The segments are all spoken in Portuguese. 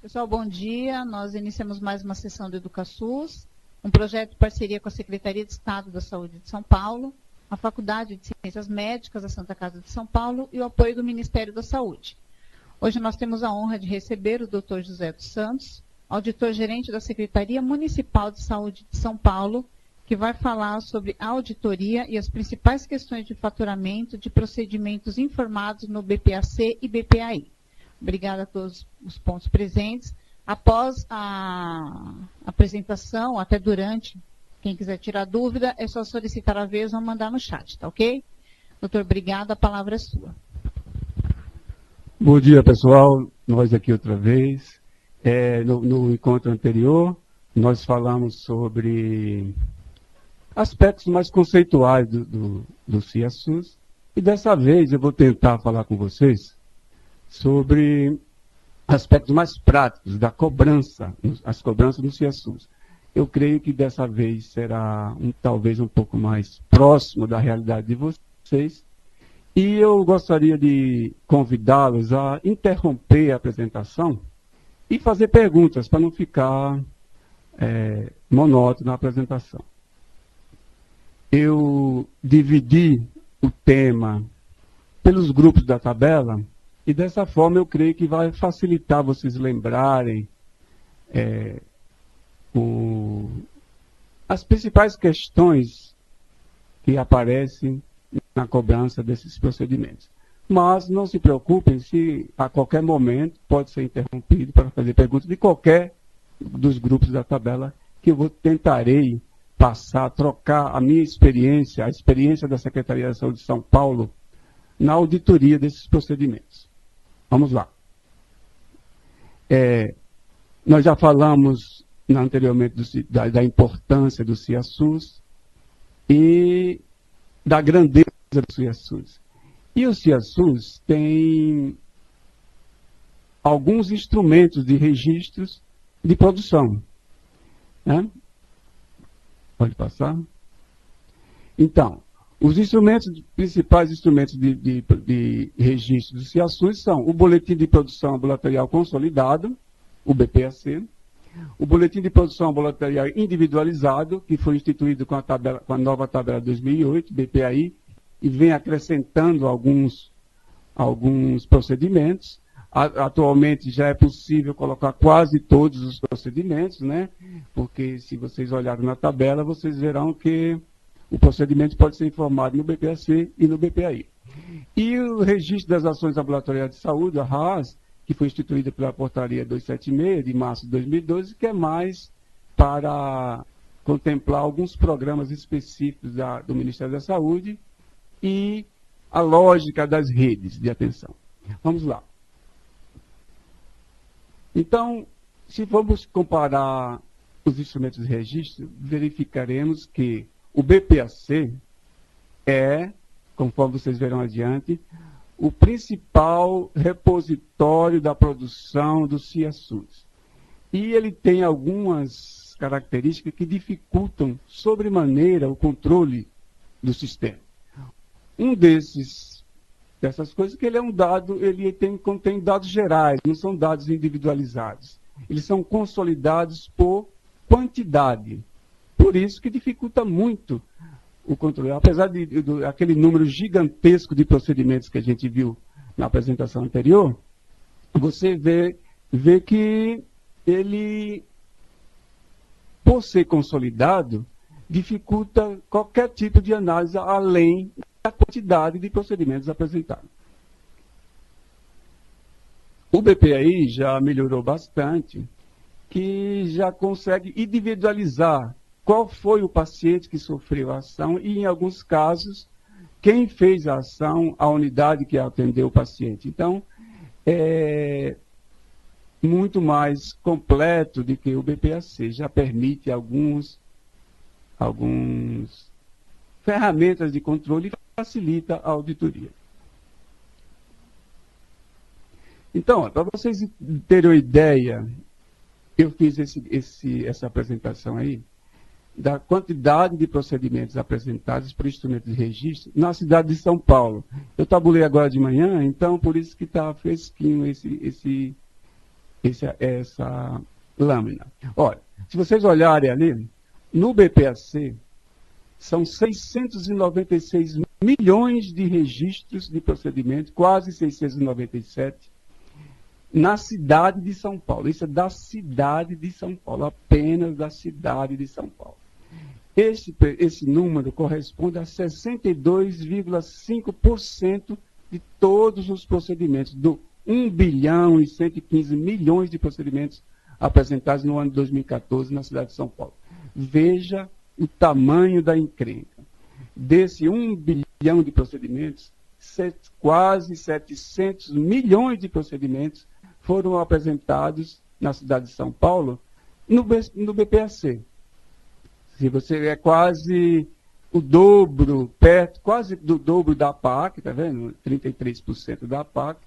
Pessoal, bom dia. Nós iniciamos mais uma sessão do EducaSUS, um projeto de parceria com a Secretaria de Estado da Saúde de São Paulo, a Faculdade de Ciências Médicas da Santa Casa de São Paulo e o apoio do Ministério da Saúde. Hoje nós temos a honra de receber o Dr. José dos Santos, auditor-gerente da Secretaria Municipal de Saúde de São Paulo, que vai falar sobre a auditoria e as principais questões de faturamento de procedimentos informados no BPAC e BPAI. Obrigada a todos os pontos presentes. Após a apresentação, até durante, quem quiser tirar dúvida, é só solicitar a vez ou mandar no chat, tá ok? Doutor, obrigado, a palavra é sua. Bom dia, pessoal. Nós aqui outra vez. No encontro anterior, nós falamos sobre aspectos mais conceituais do CIASUS. E dessa vez eu vou tentar falar com vocês sobre aspectos mais práticos da cobrança, as cobranças no CIASUS. Eu creio que dessa vez será talvez um pouco mais próximo da realidade de vocês. E eu gostaria de convidá-los a interromper a apresentação e fazer perguntas para não ficar monótono a apresentação. Eu dividi o tema pelos grupos da tabela e dessa forma eu creio que vai facilitar vocês lembrarem as principais questões que aparecem na cobrança desses procedimentos. Mas não se preocupem se a qualquer momento pode ser interrompido para fazer perguntas de qualquer dos grupos da tabela, que eu tentarei trocar a minha experiência, a experiência da Secretaria de Saúde de São Paulo, na auditoria desses procedimentos. Vamos lá. Nós já falamos anteriormente da importância do CIASUS e da grandeza do CIASUS. E o CIASUS tem alguns instrumentos de registros de produção. Né? Pode passar? Então, os principais instrumentos de registro do CIASUS são o Boletim de Produção Ambulatorial Consolidado, o BPAC, o Boletim de Produção Ambulatorial Individualizado, que foi instituído com a nova tabela 2008, BPAI, e vem acrescentando alguns procedimentos. Atualmente já é possível colocar quase todos os procedimentos, né? Porque se vocês olharem na tabela, vocês verão que o procedimento pode ser informado no BPAC e no BPAI. E o Registro das Ações Ambulatoriais de Saúde, a RAS, que foi instituída pela Portaria 276, de março de 2012, que é mais para contemplar alguns programas específicos do Ministério da Saúde e a lógica das redes de atenção. Vamos lá. Então, se formos comparar os instrumentos de registro, verificaremos que o BPAC conforme vocês verão adiante, o principal repositório da produção do CIASUS. E ele tem algumas características que dificultam sobremaneira o controle do sistema. Dessas coisas é que ele é um dado, contém dados gerais, não são dados individualizados. Eles são consolidados por quantidade. Por isso que dificulta muito o controle. Apesar de aquele número gigantesco de procedimentos que a gente viu na apresentação anterior, você vê que ele, por ser consolidado, dificulta qualquer tipo de análise além da quantidade de procedimentos apresentados. O BPAI já melhorou bastante, que já consegue individualizar qual foi o paciente que sofreu a ação e, em alguns casos, quem fez a ação, a unidade que atendeu o paciente. Então, é muito mais completo do que o BPAC. Já permite algumas ferramentas de controle e facilita a auditoria. Então, para vocês terem uma ideia, eu fiz essa apresentação aí, da quantidade de procedimentos apresentados por instrumento de registro na cidade de São Paulo. Eu tabulei agora de manhã, então por isso que está fresquinho essa lâmina. Olha, se vocês olharem ali, no BPAC, são 696 milhões de registros de procedimento, quase 697, na cidade de São Paulo. Isso é da cidade de São Paulo, apenas da cidade de São Paulo. Esse número corresponde a 62,5% de todos os procedimentos, do 1 bilhão e 115 milhões de procedimentos apresentados no ano de 2014 na cidade de São Paulo. Veja o tamanho da encrenca. Desse 1 bilhão de procedimentos, quase 700 milhões de procedimentos foram apresentados na cidade de São Paulo no BPAC. Se você é quase o dobro, quase do dobro da APAC, está vendo? 33% da APAC.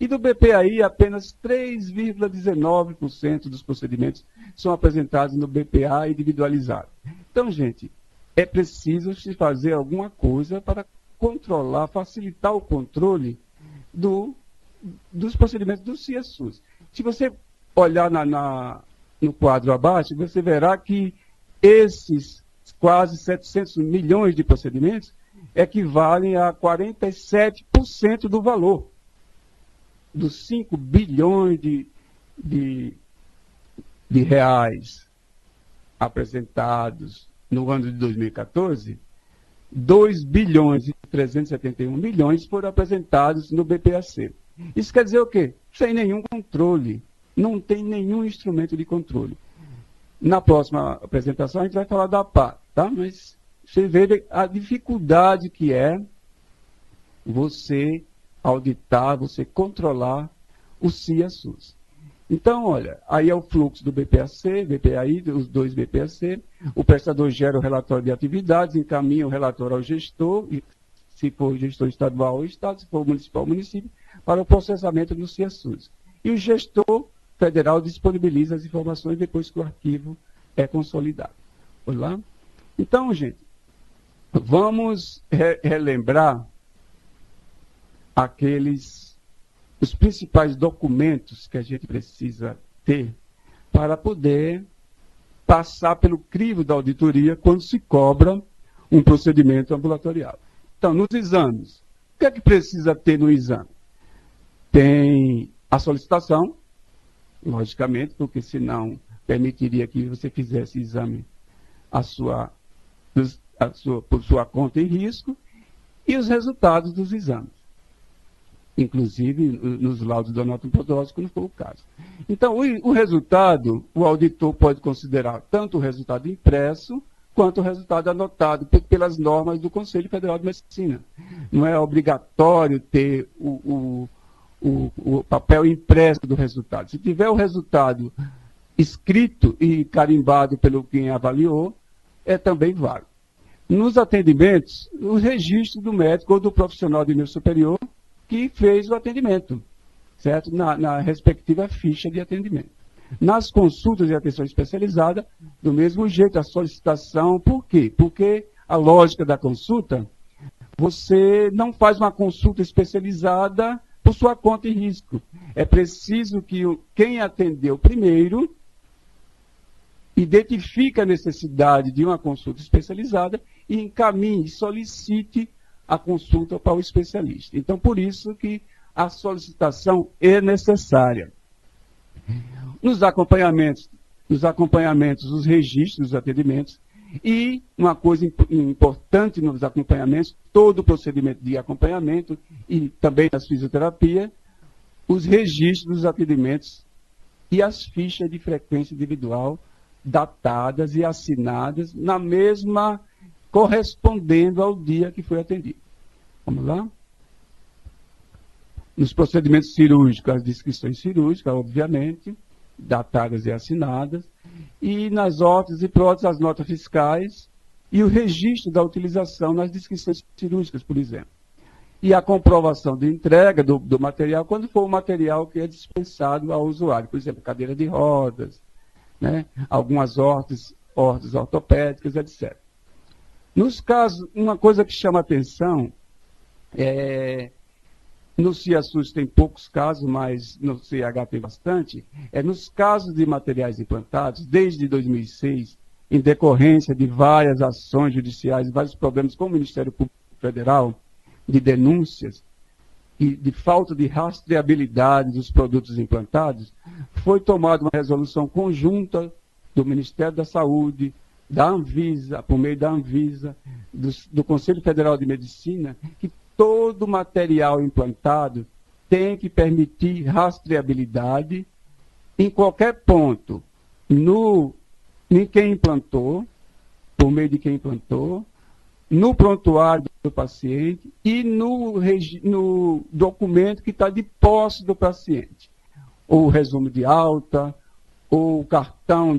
E do BPAI, apenas 3,19% dos procedimentos são apresentados no BPA individualizado. Então, gente, é preciso se fazer alguma coisa para controlar, facilitar o controle dos procedimentos do CIESUS. Se você olhar no quadro abaixo, você verá que esses quase 700 milhões de procedimentos equivalem a 47% do valor dos 5 bilhões de reais apresentados no ano de 2014, 2 bilhões e 371 milhões foram apresentados no BPAC. Isso quer dizer o quê? Sem nenhum controle. Não tem nenhum instrumento de controle. Na próxima apresentação a gente vai falar da APAC, tá? Mas você vê a dificuldade que é você auditar, você controlar o CIESUS. Então, olha, aí é o fluxo do BPAC, BPAI, os dois BPAC, o prestador gera o relatório de atividades, encaminha o relatório ao gestor, se for gestor estadual ou estado, se for municipal ou município, para o processamento do CIESUS. E o gestor federal disponibiliza as informações depois que o arquivo é consolidado. Vamos lá? Então, gente, vamos relembrar os principais documentos que a gente precisa ter para poder passar pelo crivo da auditoria quando se cobra um procedimento ambulatorial. Então, nos exames, o que é que precisa ter no exame? Tem a solicitação, logicamente, porque senão permitiria que você fizesse exame por sua conta e risco, e os resultados dos exames. Inclusive nos laudos do anatomopatólogo, não foi o caso. Então, o resultado, o auditor pode considerar tanto o resultado impresso, quanto o resultado anotado pelas normas do Conselho Federal de Medicina. Não é obrigatório ter o papel impresso do resultado. Se tiver o resultado escrito e carimbado pelo quem avaliou, é também válido. Nos atendimentos, o registro do médico ou do profissional de nível superior que fez o atendimento, certo? Na respectiva ficha de atendimento. Nas consultas de atenção especializada, do mesmo jeito, a solicitação, por quê? Porque a lógica da consulta, você não faz uma consulta especializada por sua conta e risco. É preciso que quem atendeu primeiro identifique a necessidade de uma consulta especializada e encaminhe, solicite a consulta para o especialista. Então, por isso que a solicitação é necessária. Nos acompanhamentos, os registros dos atendimentos, e uma coisa importante nos acompanhamentos, todo o procedimento de acompanhamento e também nas fisioterapia, os registros dos atendimentos e as fichas de frequência individual datadas e assinadas na mesma correspondendo ao dia que foi atendido. Vamos lá? Nos procedimentos cirúrgicos, as descrições cirúrgicas, obviamente, datadas e assinadas, e nas órteses e próteses, as notas fiscais, e o registro da utilização nas descrições cirúrgicas, por exemplo. E a comprovação de entrega do material, quando for o material que é dispensado ao usuário, por exemplo, cadeira de rodas, né, algumas órteses ortopédicas, etc. Nos casos, uma coisa que chama atenção é no CIASUS tem poucos casos, mas no CIH tem bastante, nos casos de materiais implantados, desde 2006, em decorrência de várias ações judiciais, vários problemas com o Ministério Público Federal, de denúncias, e de falta de rastreabilidade dos produtos implantados, foi tomada uma resolução conjunta do Ministério da Saúde, da Anvisa, por meio da Anvisa, do Conselho Federal de Medicina, que todo material implantado tem que permitir rastreabilidade em qualquer ponto, em quem implantou, por meio de quem implantou, no prontuário do paciente e no documento que está de posse do paciente. Ou o resumo de alta, ou o cartão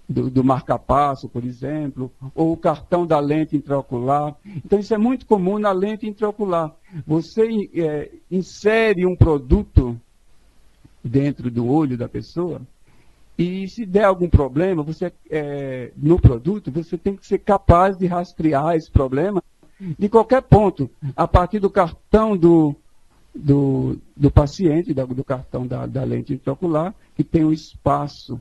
do marca-passo, por exemplo, ou o cartão da lente intraocular. Então, isso é muito comum na lente intraocular. Você insere um produto dentro do olho da pessoa, e se der algum problema no produto, você tem que ser capaz de rastrear esse problema de qualquer ponto, a partir do cartão do paciente, do cartão da lente intraocular, que tem um espaço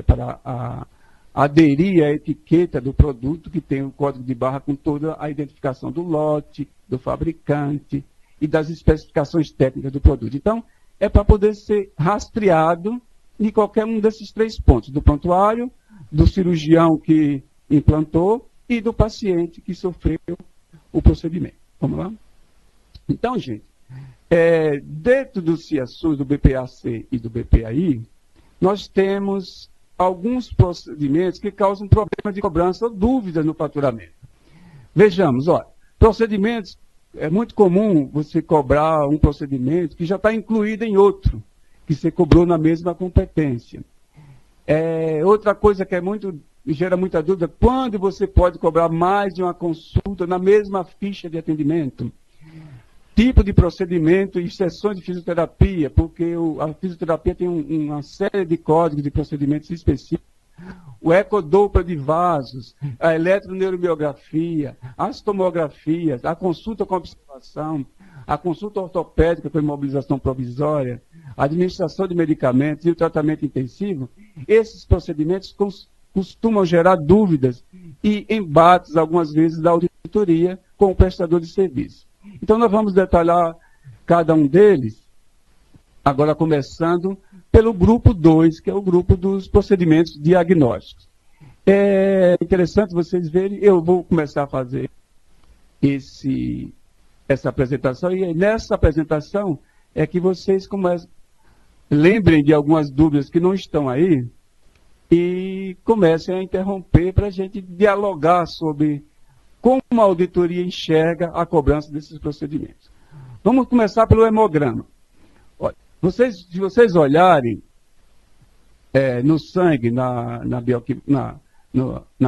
para aderir à etiqueta do produto, que tem o código de barra com toda a identificação do lote, do fabricante e das especificações técnicas do produto. Então, é para poder ser rastreado em qualquer um desses 3 pontos, do prontuário, do cirurgião que implantou e do paciente que sofreu o procedimento. Vamos lá? Então, gente, dentro do CIASUS, do BPAC e do BPAI, nós temos alguns procedimentos que causam problema de cobrança ou dúvida no faturamento. Vejamos, olha, procedimentos, é muito comum você cobrar um procedimento que já está incluído em outro, que você cobrou na mesma competência. Outra coisa que gera muita dúvida, quando você pode cobrar mais de uma consulta na mesma ficha de atendimento? Tipo de procedimento e sessões de fisioterapia, porque a fisioterapia tem uma série de códigos de procedimentos específicos. O ecodoppler de vasos, a eletroneurobiografia, as tomografias, a consulta com observação, a consulta ortopédica com imobilização provisória, a administração de medicamentos e o tratamento intensivo, esses procedimentos costumam gerar dúvidas e embates, algumas vezes, da auditoria com o prestador de serviço. Então, nós vamos detalhar cada um deles, agora começando pelo grupo 2, que é o grupo dos procedimentos diagnósticos. É interessante vocês verem, eu vou começar a fazer essa apresentação, e nessa apresentação é que vocês lembrem de algumas dúvidas que não estão aí e comecem a interromper para a gente dialogar sobre como a auditoria enxerga a cobrança desses procedimentos. Vamos começar pelo hemograma. Olha, se vocês olharem no sangue, na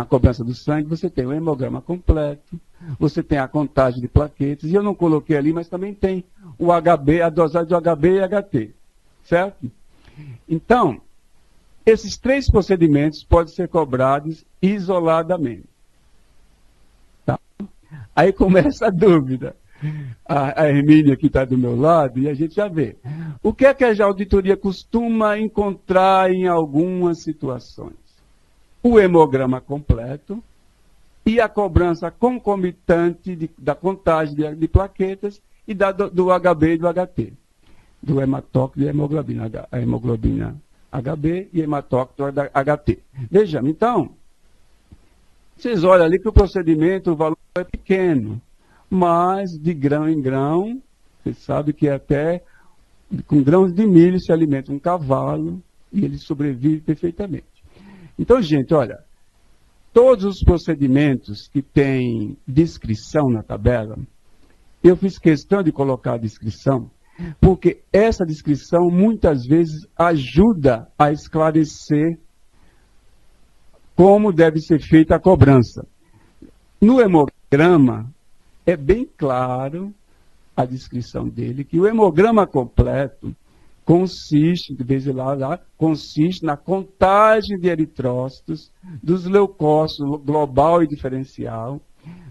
cobrança do sangue, você tem o hemograma completo, você tem a contagem de plaquetas, e eu não coloquei ali, mas também tem o HB, a dosagem do HB e HT, certo? Então, esses 3 procedimentos podem ser cobrados isoladamente. Tá? Aí começa a dúvida. A Hermínia que está do meu lado, e a gente já vê. O que é que a auditoria costuma encontrar em algumas situações? O hemograma completo e a cobrança concomitante da contagem de plaquetas e do HB e do HT. Do hematócrito e a hemoglobina HB e hematócrito HT. Vejamos, então, vocês olham ali que o procedimento, o valor é pequeno, mas de grão em grão, você sabe que até com grãos de milho se alimenta um cavalo e ele sobrevive perfeitamente. Então, gente, olha, todos os procedimentos que têm descrição na tabela, eu fiz questão de colocar a descrição, porque essa descrição muitas vezes ajuda a esclarecer como deve ser feita a cobrança. No hemograma, é bem claro a descrição dele, que o hemograma completo consiste, consiste na contagem de eritrócitos, dos leucócitos global e diferencial,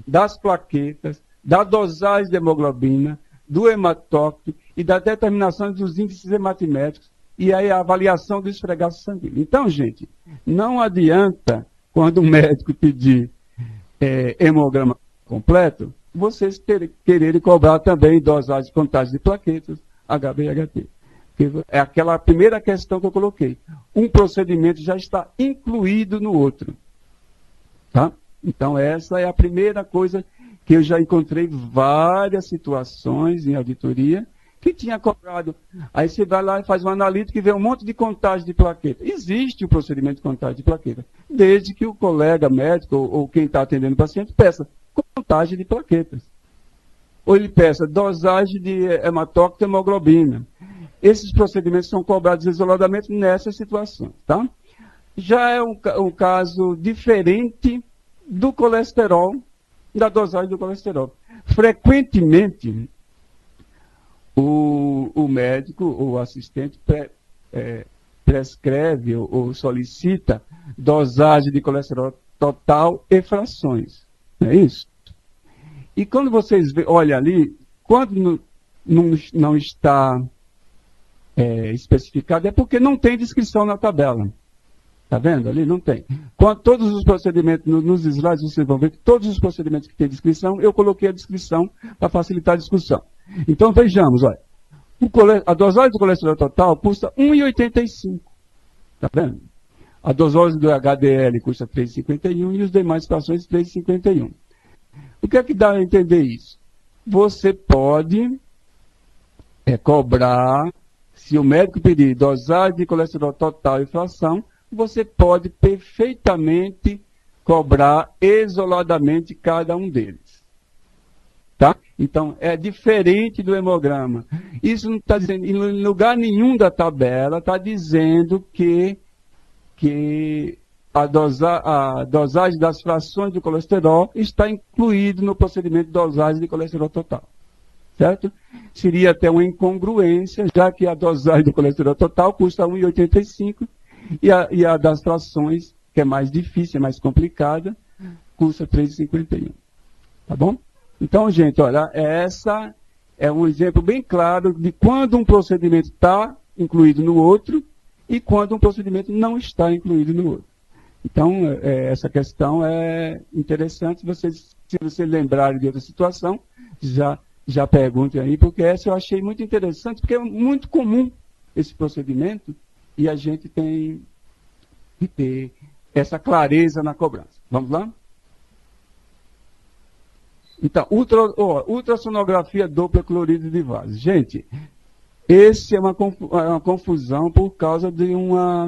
das plaquetas, da dosagem de hemoglobina, do hematócrito e da determinação dos índices hematimétricos e aí a avaliação do esfregaço sanguíneo. Então, gente, não adianta, quando o médico pedir hemograma completo, vocês quererem cobrar também dosagem de contagem de plaquetas, HB e HT. É aquela primeira questão que eu coloquei. Um procedimento já está incluído no outro. Tá? Então, essa é a primeira coisa que eu já encontrei várias situações em auditoria que tinha cobrado. Aí você vai lá e faz uma analítica e vê um monte de contagem de plaqueta. Existe o procedimento de contagem de plaqueta, desde que o colega médico ou quem está atendendo o paciente peça contagem de plaquetas. Ou ele peça dosagem de hematócrito e hemoglobina. Esses procedimentos são cobrados isoladamente nessas situações. Tá? Já é um caso diferente do colesterol, da dosagem do colesterol. Frequentemente, o médico ou o assistente prescreve ou solicita dosagem de colesterol total e frações. Não é isso? E quando vocês olham ali, quando não está especificado, é porque não tem descrição na tabela. Está vendo ali? Não tem. Quando todos os procedimentos, nos slides vocês vão ver que todos os procedimentos que têm descrição, eu coloquei a descrição para facilitar a discussão. Então vejamos, olha, a dosagem do colesterol total custa R$ 1,85. Está vendo? A dosagem do HDL custa R$ 3,51 e os demais frações R$ 3,51. O que é que dá a entender isso? Você pode cobrar, se o médico pedir dosagem de colesterol total e fração, você pode perfeitamente cobrar isoladamente cada um deles. Tá? Então, é diferente do hemograma. Isso não está dizendo, em lugar nenhum da tabela, está dizendo que a dosagem das frações do colesterol está incluído no procedimento de dosagem de colesterol total. Certo? Seria até uma incongruência, já que a dosagem do colesterol total custa R$ 1,85 e a das frações, que é mais difícil, é mais complicada, custa R$ 3,51. Tá bom? Então, gente, olha, essa é um exemplo bem claro de quando um procedimento está incluído no outro e quando um procedimento não está incluído no outro. Então, essa questão é interessante. Se vocês lembrarem de outra situação, já perguntem aí, porque essa eu achei muito interessante, porque é muito comum esse procedimento e a gente tem que ter essa clareza na cobrança. Vamos lá? Então, ultrassonografia dupla clorídrico de vaso. Gente, esse é uma confusão por causa de uma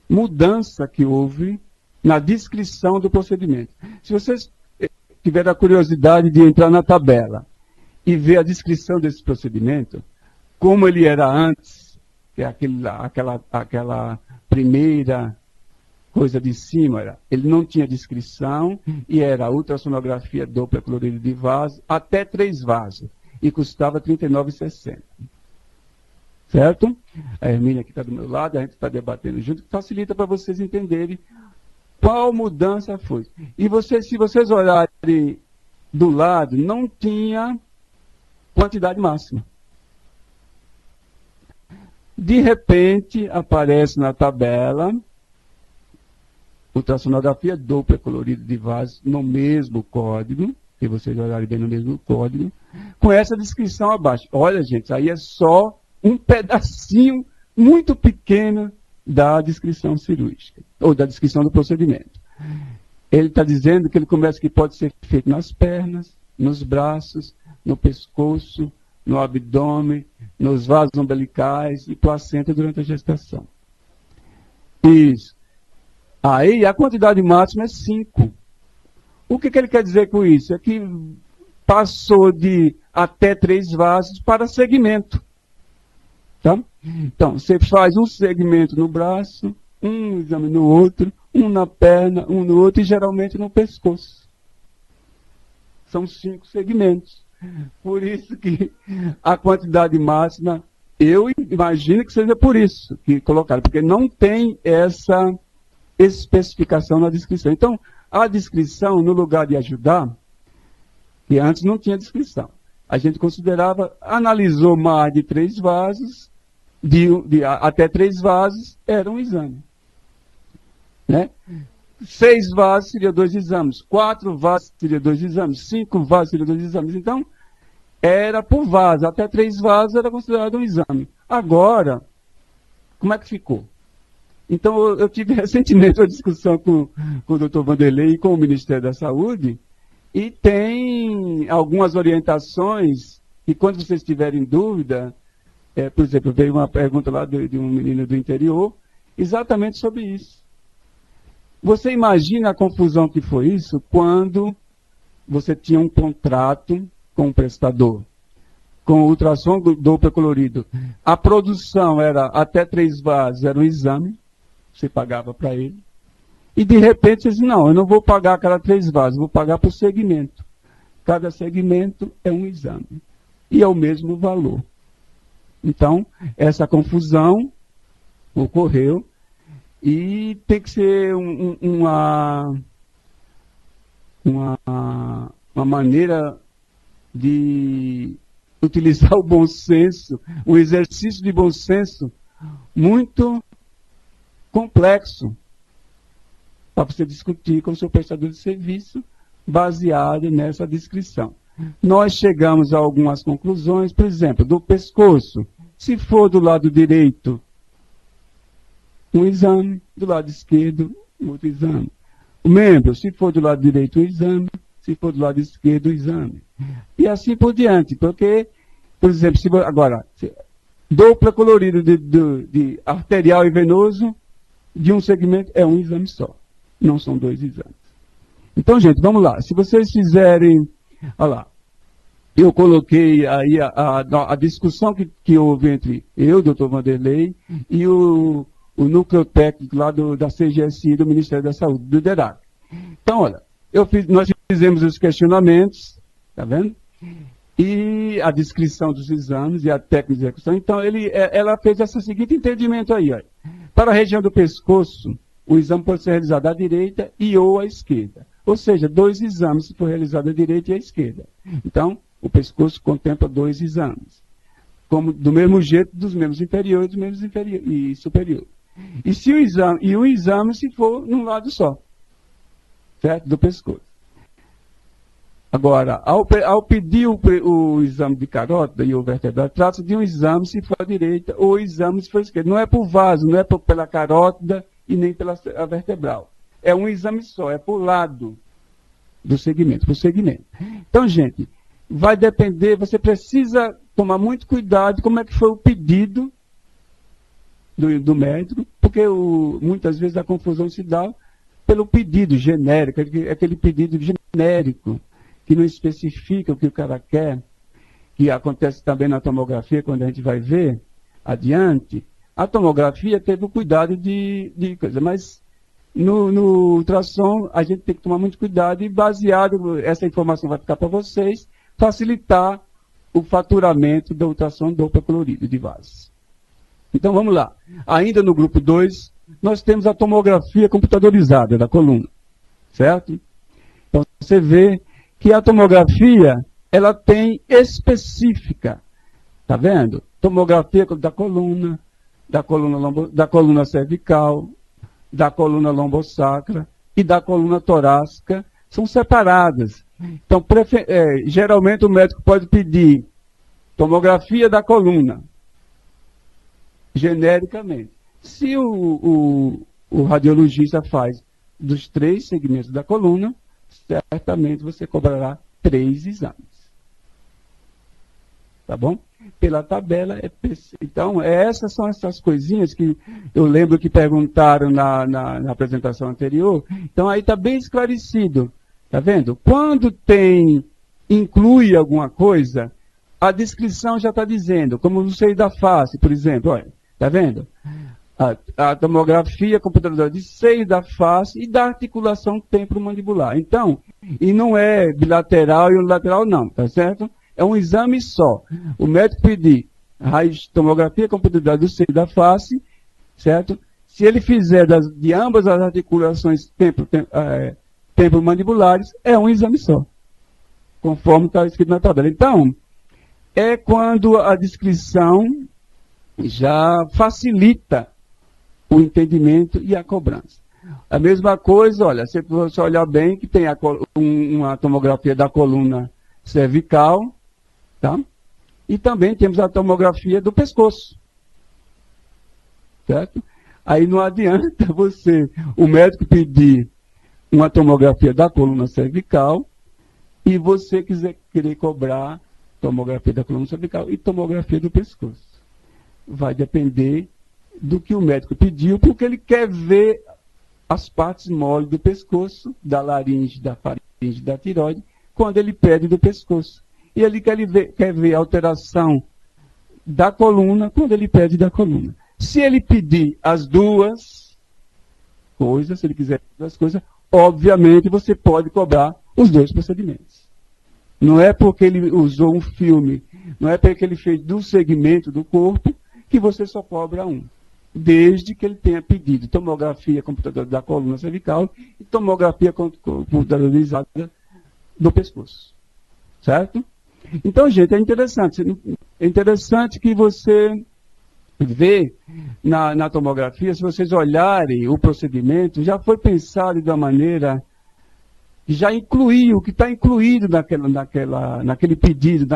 mudança que houve na descrição do procedimento. Se vocês tiverem a curiosidade de entrar na tabela e ver a descrição desse procedimento, como ele era antes, que é aquela primeira coisa de cima, ele não tinha descrição e era ultrassonografia dupla clorídrico de vaso, até 3 vasos, e custava R$ 39,60. Certo? A Hermínia aqui está do meu lado, a gente está debatendo junto, que facilita para vocês entenderem qual mudança foi. E se vocês olharem do lado, não tinha quantidade máxima. De repente, aparece na tabela ultrassonografia dupla colorida de vaso no mesmo código, se vocês olharem bem no mesmo código, com essa descrição abaixo. Olha, gente, aí é só um pedacinho muito pequeno da descrição cirúrgica, ou da descrição do procedimento. Ele está dizendo que ele começa que pode ser feito nas pernas, nos braços, no pescoço, no abdômen, nos vasos umbilicais e placenta durante a gestação. Isso. Aí a quantidade máxima é 5. O que ele quer dizer com isso? É que passou de até 3 vasos para segmento. Tá? Então, você faz um segmento no braço, um exame no outro, um na perna, um no outro e geralmente no pescoço. São 5 segmentos. Por isso que a quantidade máxima, eu imagino que seja por isso que colocaram, porque não tem essa especificação na descrição. Então, a descrição, no lugar de ajudar, que antes não tinha descrição, a gente considerava, analisou mais de 3 vasos, até 3 vasos, era um exame. Né? 6 vasos seria 2 exames, 4 vasos seria 2 exames, 5 vasos seria 2 exames. Então, era por vaso, até 3 vasos era considerado um exame. Agora, como é que ficou? Então, eu tive recentemente uma discussão com o Dr. Vanderlei e com o Ministério da Saúde, e tem algumas orientações, e quando vocês tiverem dúvida, por exemplo, veio uma pergunta lá de um menino do interior, exatamente sobre isso. Você imagina a confusão que foi isso quando você tinha um contrato com um prestador, com ultrassom Doppler colorido. A produção era até 3 vasos, era um exame, você pagava para ele. E de repente você disse, não, eu não vou pagar cada 3 vasos, vou pagar por segmento. Cada segmento é um exame. E é o mesmo valor. Então, essa confusão ocorreu e tem que ser uma maneira de utilizar o bom senso, um exercício de bom senso muito complexo para você discutir com o seu prestador de serviço baseado nessa descrição. Nós chegamos a algumas conclusões, por exemplo, do pescoço. Se for do lado direito, um exame, do lado esquerdo, outro exame. O membro, se for do lado direito, um exame, se for do lado esquerdo, um exame. E assim por diante, porque, por exemplo, agora, Doppler colorido de arterial e venoso, de um segmento, é um exame só. Não são 2 exames. Então, gente, vamos lá. Se vocês fizerem, olha lá, eu coloquei aí a discussão que houve entre eu, doutor Vanderlei, e o núcleo técnico lá da CGSI, do Ministério da Saúde, do DERAC. Então, olha, nós fizemos os questionamentos, tá vendo? E a descrição dos exames e a técnica de execução. Então, ela fez esse seguinte entendimento aí, ó. Para a região do pescoço, o exame pode ser realizado à direita e ou à esquerda. Ou seja, 2 exames se for realizado à direita e à esquerda. Então, o pescoço contempla 2 exames. Como, do mesmo jeito dos membros inferiores e dos membros e superiores. E se o exame se for num lado só. Certo? Do pescoço. Agora, ao pedir o exame de carótida e o vertebral, trata-se de um exame se for à direita ou exame se for à esquerda. Não é por vaso, não é pela carótida e nem pela vertebral. É um exame só, é por lado do segmento, por segmento. Então, gente, vai depender, você precisa tomar muito cuidado como é que foi o pedido do médico, porque muitas vezes a confusão se dá pelo pedido genérico, aquele pedido genérico, que não especifica o que o cara quer, que acontece também na tomografia, quando a gente vai ver adiante. A tomografia teve o cuidado de coisa, mas no ultrassom a gente tem que tomar muito cuidado e baseado, essa informação vai ficar para vocês, facilitar o faturamento do ultrassom Doppler colorido de vasos. Então vamos lá. Ainda no grupo 2, nós temos a tomografia computadorizada da coluna, certo? Então você vê que a tomografia, ela tem específica, tá vendo? Tomografia da coluna cervical, da coluna lombosacra e da coluna torácica, são separadas. Então, geralmente o médico pode pedir tomografia da coluna, genericamente. Se o radiologista faz dos 3 segmentos da coluna, certamente você cobrará 3 exames. Tá bom? Pela tabela é PC. Então, essas são essas coisinhas que eu lembro que perguntaram na apresentação anterior. Então, aí está bem esclarecido. Tá vendo? Quando inclui alguma coisa, a descrição já está dizendo, como no seio da face, por exemplo. Olha, tá vendo? A tomografia computadorizada de seio da face e da articulação temporomandibular. Então, e não é bilateral e unilateral não, tá certo? É um exame só. O médico pedir tomografia computadorizada do seio da face, certo? Se ele fizer de ambas as articulações temporomandibulares, é um exame só. Conforme está escrito na tabela. Então, é quando a descrição já facilita o entendimento e a cobrança. A mesma coisa, olha, se você olhar bem, que tem uma tomografia da coluna cervical, tá? E também temos a tomografia do pescoço, certo? Aí não adianta o médico pedir uma tomografia da coluna cervical e você querer cobrar tomografia da coluna cervical e tomografia do pescoço. Vai depender do que o médico pediu, porque ele quer ver as partes moles do pescoço, da laringe, da faringe, da tireoide, quando ele pede do pescoço. E ele quer ver a alteração da coluna quando ele pede da coluna. Se ele pedir as duas coisas, se ele quiser as coisas, obviamente você pode cobrar os dois procedimentos. Não é porque ele usou um filme, não é porque ele fez do segmento do corpo, que você só cobra um. Desde que ele tenha pedido tomografia computadorizada da coluna cervical e tomografia computadorizada do pescoço. Certo? Então, gente, é interessante que você vê na tomografia, se vocês olharem o procedimento, já foi pensado de uma maneira que já incluiu o que está incluído naquele pedido,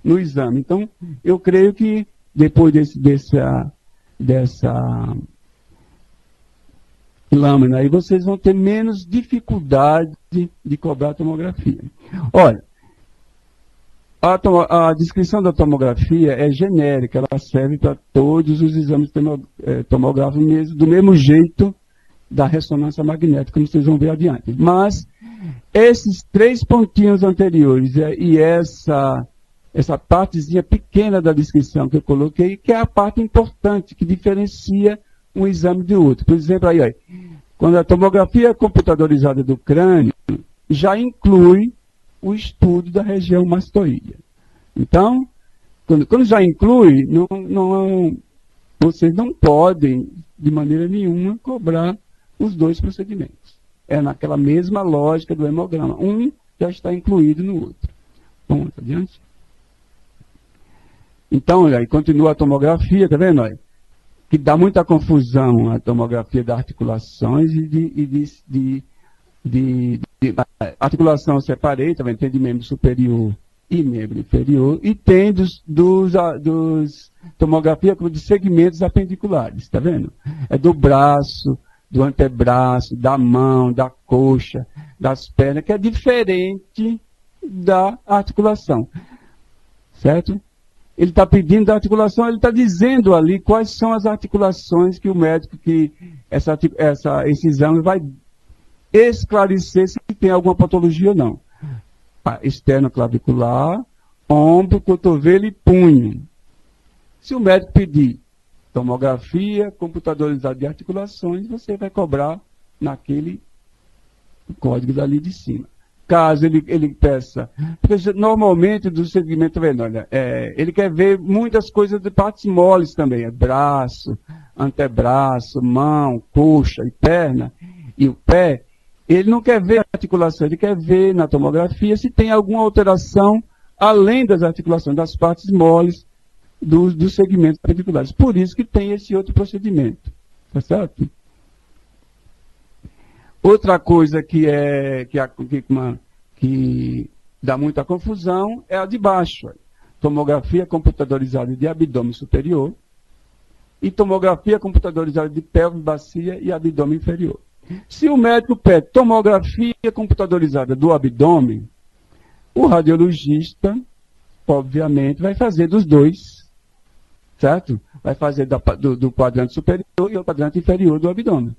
no exame. Então, eu creio que depois dessa lâmina aí, vocês vão ter menos dificuldade de cobrar a tomografia. Olha, a descrição da tomografia é genérica, ela serve para todos os exames tomográficos do mesmo jeito da ressonância magnética, como vocês vão ver adiante. Mas esses 3 pontinhos anteriores e essa partezinha pequena da descrição que eu coloquei, que é a parte importante, que diferencia um exame do outro. Por exemplo, aí, quando a tomografia computadorizada do crânio já inclui o estudo da região mastoídea. Então, quando já inclui, vocês não podem, de maneira nenhuma, cobrar os dois procedimentos. É naquela mesma lógica do hemograma. Um já está incluído no outro. Vamos adiante? Então, aí continua a tomografia, tá vendo? Olha, que dá muita confusão a tomografia das articulações e de articulação separei, tá vendo? Tem de membro superior e membro inferior, e tem tomografia de segmentos apendiculares, tá vendo? É do braço, do antebraço, da mão, da coxa, das pernas, que é diferente da articulação, certo? Ele está pedindo a articulação, ele está dizendo ali quais são as articulações que o médico, esse exame vai esclarecer se tem alguma patologia ou não. Externo-clavicular, ombro, cotovelo e punho. Se o médico pedir tomografia computadorizada de articulações, você vai cobrar naquele código dali de cima. Caso ele peça, porque normalmente do segmento, olha, ele quer ver muitas coisas de partes moles também, braço, antebraço, mão, coxa e perna, e o pé. Ele não quer ver a articulação, ele quer ver na tomografia se tem alguma alteração além das articulações, das partes moles dos segmentos apendiculares. Por isso que tem esse outro procedimento. Tá certo? Outra coisa que dá muita confusão é a de baixo. Tomografia computadorizada de abdômen superior e tomografia computadorizada de pelve, bacia e abdômen inferior. Se o médico pede tomografia computadorizada do abdômen, o radiologista, obviamente, vai fazer dos dois, certo? Vai fazer do quadrante superior e o quadrante inferior do abdômen.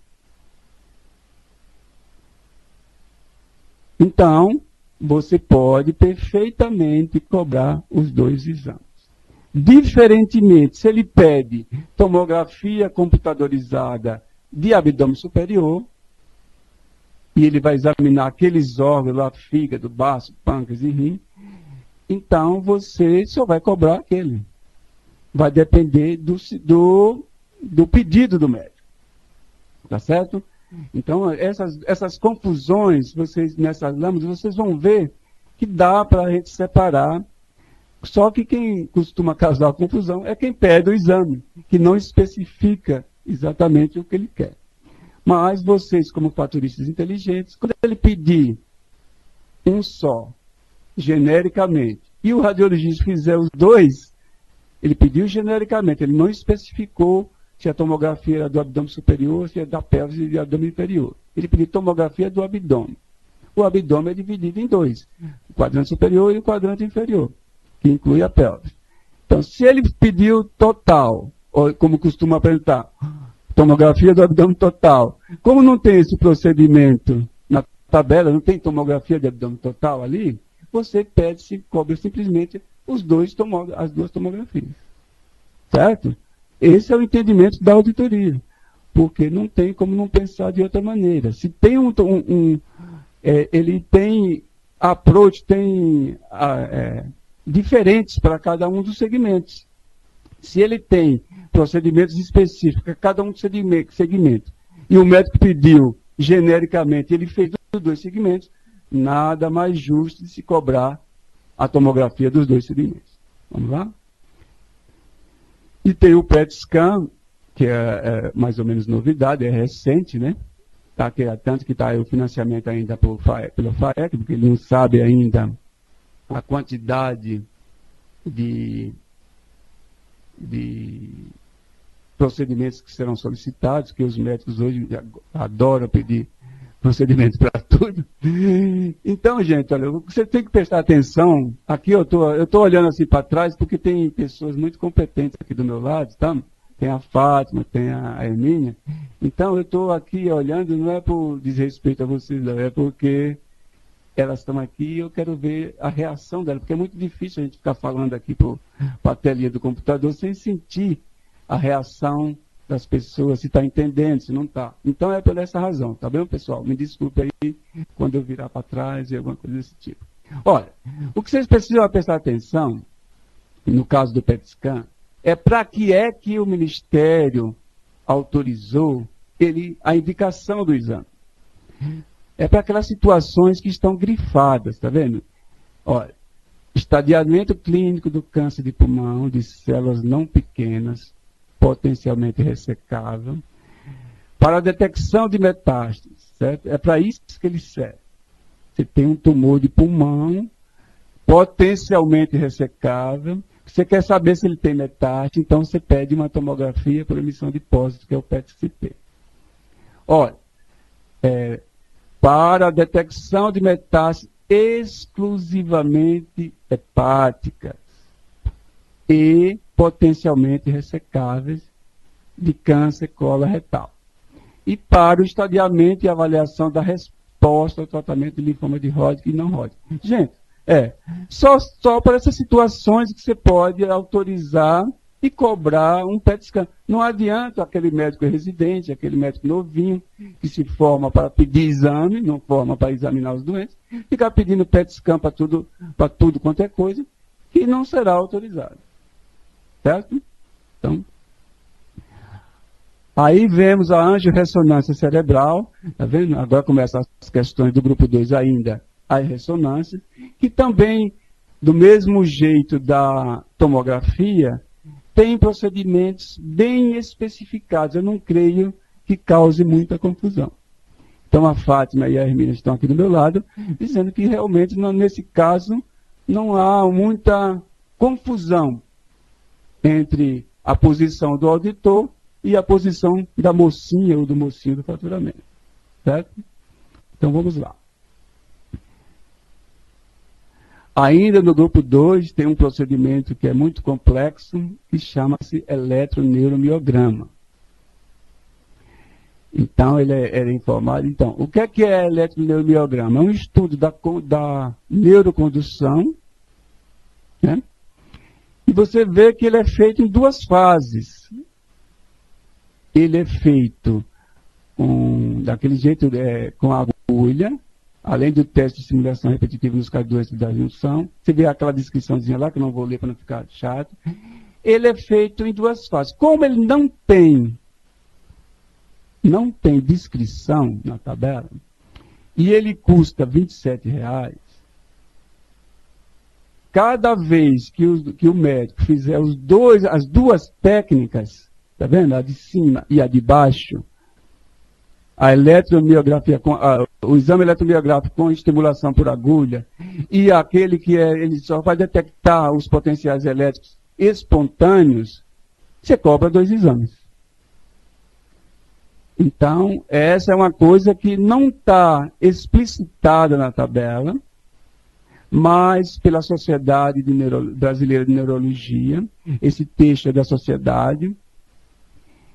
Então, você pode perfeitamente cobrar os dois exames. Diferentemente, se ele pede tomografia computadorizada de abdômen superior, e ele vai examinar aqueles órgãos lá, fígado, baço, pâncreas e rim, então você só vai cobrar aquele. Vai depender do pedido do médico. Tá certo? Então, essas confusões, nessas lâminas, vocês vão ver que dá para a gente separar Só que quem costuma causar confusão é quem pede o exame, que não especifica exatamente o que ele quer. Mas vocês, como faturistas inteligentes, quando ele pedir um só, genericamente, e o radiologista fizer os dois, ele pediu genericamente, ele não especificou se a tomografia era do abdômen superior, se é da pelvis e do abdômen inferior. Ele pediu tomografia do abdômen. O abdômen é dividido em dois, o quadrante superior e o quadrante inferior, que inclui a pelvis. Então, se ele pediu total, ou como costuma apresentar, tomografia do abdômen total, como não tem esse procedimento na tabela, não tem tomografia de abdômen total ali, você pede, cobra simplesmente as duas tomografias. Certo? Esse é o entendimento da auditoria, porque não tem como não pensar de outra maneira. Se tem ele tem approach, tem diferentes para cada um dos segmentos. Se ele tem procedimentos específicos para cada um dos segmentos, e o médico pediu genericamente, ele fez os dois segmentos, nada mais justo de se cobrar a tomografia dos dois segmentos. Vamos lá? E tem o PET scan, que é mais ou menos novidade, é recente, né? Tanto que está o financiamento ainda pelo FAEC, porque ele não sabe ainda a quantidade de procedimentos que serão solicitados, que os médicos hoje adoram pedir procedimentos para tudo. Então, gente, olha, você tem que prestar atenção. Aqui eu estou olhando assim para trás, porque tem pessoas muito competentes aqui do meu lado, tá? Tem a Fátima, tem a Hermínia. Então, eu estou aqui olhando, não é por desrespeito a vocês, não, é porque elas estão aqui e eu quero ver a reação delas, porque é muito difícil a gente ficar falando aqui para a telinha do computador sem sentir a reação das pessoas, se está entendendo, se não está. Então, é por essa razão, tá bem, pessoal? Me desculpe aí quando eu virar para trás e alguma coisa desse tipo. Olha, o que vocês precisam prestar atenção, no caso do PET scan, é para que o Ministério autorizou a indicação do exame. É para aquelas situações que estão grifadas, tá vendo? Olha, estadiamento clínico do câncer de pulmão, de células não pequenas, potencialmente ressecável, para a detecção de metástases, certo? É para isso que ele serve. Você tem um tumor de pulmão, potencialmente ressecável, você quer saber se ele tem metástase, então você pede uma tomografia por emissão de pósito, que é o PET-CT. Olha, para a detecção de metástases exclusivamente hepáticas e potencialmente ressecáveis de câncer coloretal. E para o estadiamento e avaliação da resposta ao tratamento de linfoma de Hodgkin e não Hodgkin. Gente, só para essas situações que você pode autorizar e cobrar um PET scan. Não adianta aquele médico residente, aquele médico novinho, que se forma para pedir exame, não forma para examinar os doentes, ficar pedindo PET scan para tudo quanto é coisa, que não será autorizado. Certo? Então, aí vemos a angiorressonância cerebral, tá vendo? Agora começam as questões do grupo 2 ainda, a ressonância, que também, do mesmo jeito da tomografia, tem procedimentos bem especificados. Eu não creio que cause muita confusão. Então, a Fátima e a Hermínia estão aqui do meu lado, dizendo que realmente, nesse caso, não há muita confusão entre a posição do auditor e a posição da mocinha ou do mocinho do faturamento. Certo? Então, vamos lá. Ainda no grupo 2, tem um procedimento que é muito complexo, que chama-se eletroneuromiograma. Então, ele é informado. Então, o que é eletroneuromiograma? É um estudo da neurocondução, né? E você vê que ele é feito em duas fases. Ele é feito daquele jeito, com agulha, além do teste de simulação repetitiva nos casos da junção. Você vê aquela descriçãozinha lá, que eu não vou ler para não ficar chato. Ele é feito em duas fases. Como ele não tem descrição na tabela, e ele custa R$ 27,00, cada vez que o médico fizer as duas técnicas, tá vendo? A de cima e a de baixo, a eletromiografia, o exame eletromiográfico com estimulação por agulha, e aquele que ele só vai detectar os potenciais elétricos espontâneos, você cobra 2 exames. Então, essa é uma coisa que não está explicitada na tabela, mas pela Sociedade Brasileira de Neurologia, esse texto é da sociedade,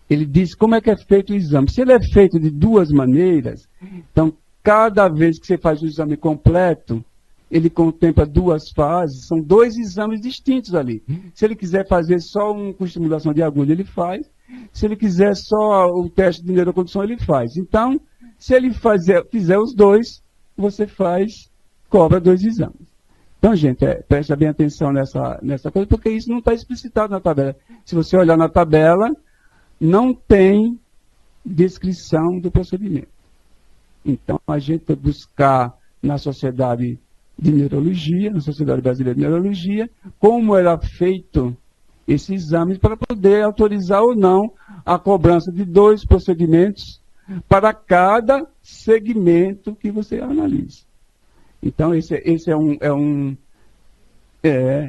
ele diz como é que é feito o exame. Se ele é feito de 2 maneiras, então, cada vez que você faz o exame completo, ele contempla 2 fases, são 2 exames distintos ali. Se ele quiser fazer só um com estimulação de agulha, ele faz. Se ele quiser só o teste de neurocondução, ele faz. Então, se ele fizer os 2, você cobra 2 exames. Então, gente, presta bem atenção nessa coisa, porque isso não está explicitado na tabela. Se você olhar na tabela, não tem descrição do procedimento. Então, a gente vai buscar na Sociedade de Neurologia, na Sociedade Brasileira de Neurologia, como era feito esse exame para poder autorizar ou não a cobrança de 2 procedimentos para cada segmento que você analisa. Então, esse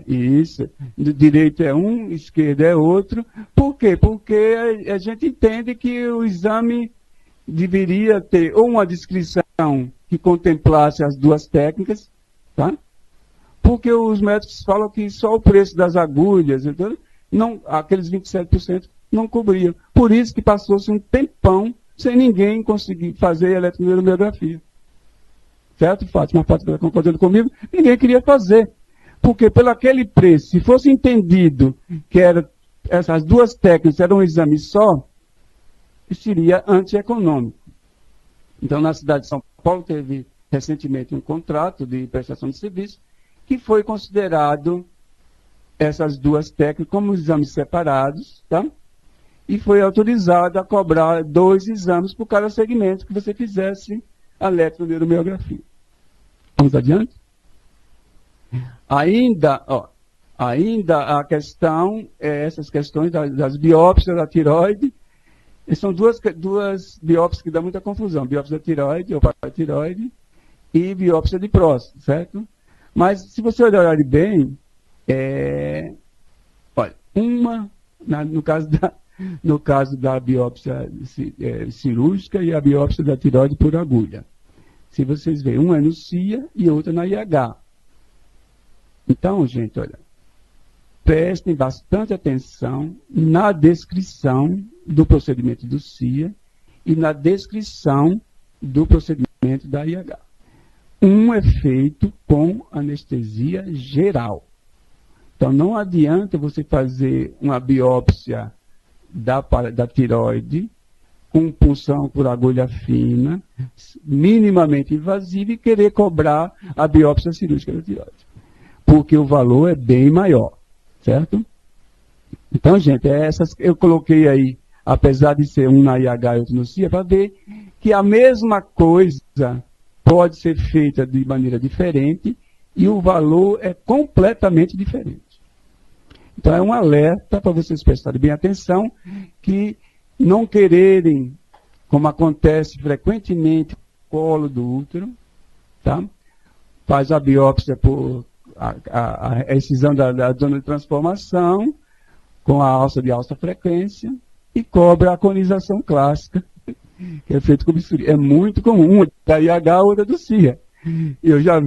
isso. Direito é um, esquerda é outro. Por quê? Porque a gente entende que o exame deveria ter ou uma descrição que contemplasse as 2 técnicas, tá? Porque os médicos falam que só o preço das agulhas, então, aqueles 27% não cobriam. Por isso que passou-se um tempão sem ninguém conseguir fazer eletromiografia. Certo, Fátima? A Fátima está concordando comigo? Ninguém queria fazer. Porque pelo aquele preço, se fosse entendido que essas 2 técnicas eram um exame só, seria antieconômico. Então, na cidade de São Paulo, teve recentemente um contrato de prestação de serviço que foi considerado essas 2 técnicas como exames separados, tá? E foi autorizado a cobrar 2 exames por cada segmento que você fizesse a eletroneuromiografia. Vamos adiante? Ainda a questão, essas questões das biópsias da tireoide, são duas biópsias que dão muita confusão, biópsia da tireoide, ou paratireoide, e biópsia de próstata, certo? Mas, se você olhar bem, olha, no caso da biópsia cirúrgica e a biópsia da tireoide por agulha. Se vocês verem, uma é no CIA e outra na IH. Então, gente, olha, prestem bastante atenção na descrição do procedimento do CIA e na descrição do procedimento da IH. Um é feito com anestesia geral. Então, não adianta você fazer uma biópsia da tireoide com punção por agulha fina, minimamente invasiva, e querer cobrar a biópsia cirúrgica da tireoide. Porque o valor é bem maior, certo? Então, gente, eu coloquei aí, apesar de ser um na IH e outro no CIA, para ver que a mesma coisa pode ser feita de maneira diferente e o valor é completamente diferente. Então, é um alerta para vocês prestarem bem atenção, que não quererem, como acontece frequentemente, colo do útero, tá? Faz a biópsia por a excisão da zona de transformação, com a alça de alta frequência, e cobra a conização clássica, que é feito com bisturi. É muito comum, uma da IH, outra do CIA. Eu já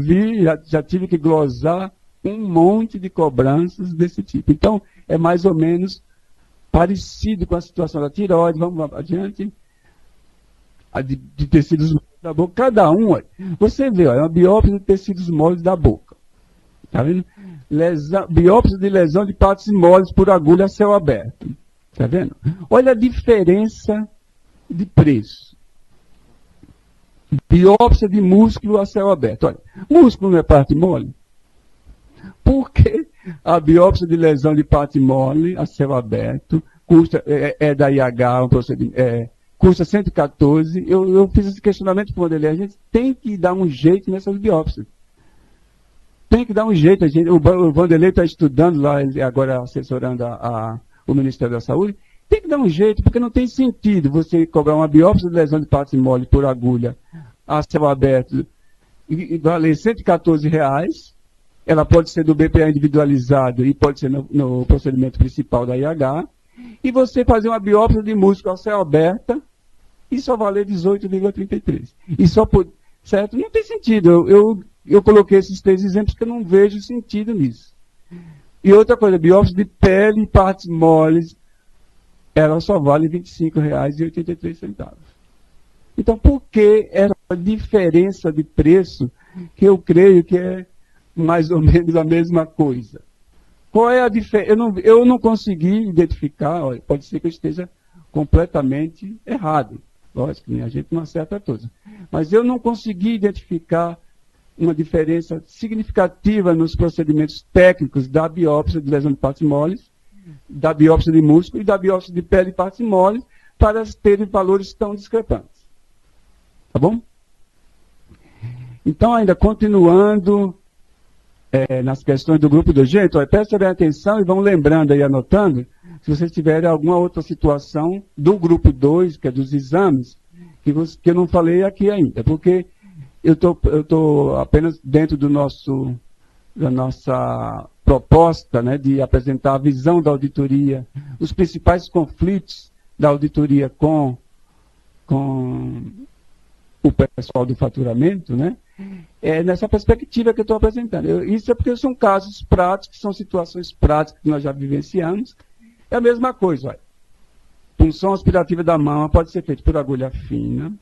tive que glosar um monte de cobranças desse tipo. Então, é mais ou menos parecido com a situação da tireoide. Vamos adiante. A de tecidos moles da boca. Cada um, você vê, é uma biópsia de tecidos moles da boca. Está vendo? Biópsia de lesão de partes moles por agulha a céu aberto. Está vendo? Olha a diferença de preço. Biópsia de músculo a céu aberto. Olha, músculo não é parte mole? Por que a biópsia de lesão de parte mole a céu aberto custa, da IH, um procedimento, custa 114? Eu fiz esse questionamento quando ele a gente tem que dar um jeito nessas biópsias. tem que dar um jeito. O Vanderlei está estudando lá, ele agora assessorando o Ministério da Saúde. Tem que dar um jeito, porque não tem sentido você cobrar uma biópsia de lesão de partes mole por agulha a céu aberto e valer R$114. Ela pode ser do BPA individualizado e pode ser no procedimento principal da IH. E você fazer uma biópsia de músculo a céu aberta e só valer 18,33. E só por, certo? Não tem sentido. Eu coloquei esses 3 exemplos porque eu não vejo sentido nisso. E outra coisa, biópsia de pele e partes moles, ela só vale R$25,83. Então, por que essa diferença de preço, que eu creio que é mais ou menos a mesma coisa? Qual é a diferença? Eu não consegui identificar, olha, pode ser que eu esteja completamente errado. Lógico, a gente não acerta todos. Mas eu não consegui identificar uma diferença significativa nos procedimentos técnicos da biópsia de lesão de partes moles, da biópsia de músculo e da biópsia de pele e partes moles, para terem valores tão discrepantes. Tá bom? Então, ainda continuando nas questões do grupo do jeito, prestem bem atenção e vão lembrando aí, anotando, se vocês tiverem alguma outra situação do grupo 2, que é dos exames, que eu não falei aqui ainda, porque eu estou apenas dentro da nossa proposta, né, de apresentar a visão da auditoria, os principais conflitos da auditoria com o pessoal do faturamento, né? É nessa perspectiva que eu estou apresentando. Isso é porque são casos práticos, são situações práticas que nós já vivenciamos. É a mesma coisa, olha. Punção aspirativa da mama pode ser feita por agulha fina,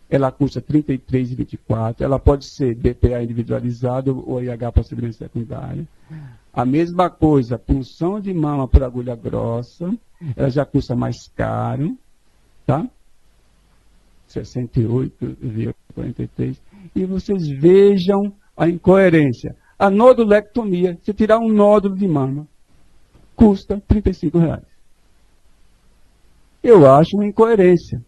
ela custa R$ 33,24, ela pode ser BPA individualizado ou IH procedimento secundário. A mesma coisa, punção de mama por agulha grossa, ela já custa mais caro, tá? R$ 68,43. E vocês vejam a incoerência. A nodulectomia, se tirar um nódulo de mama, custa R$ 35. Eu acho uma incoerência.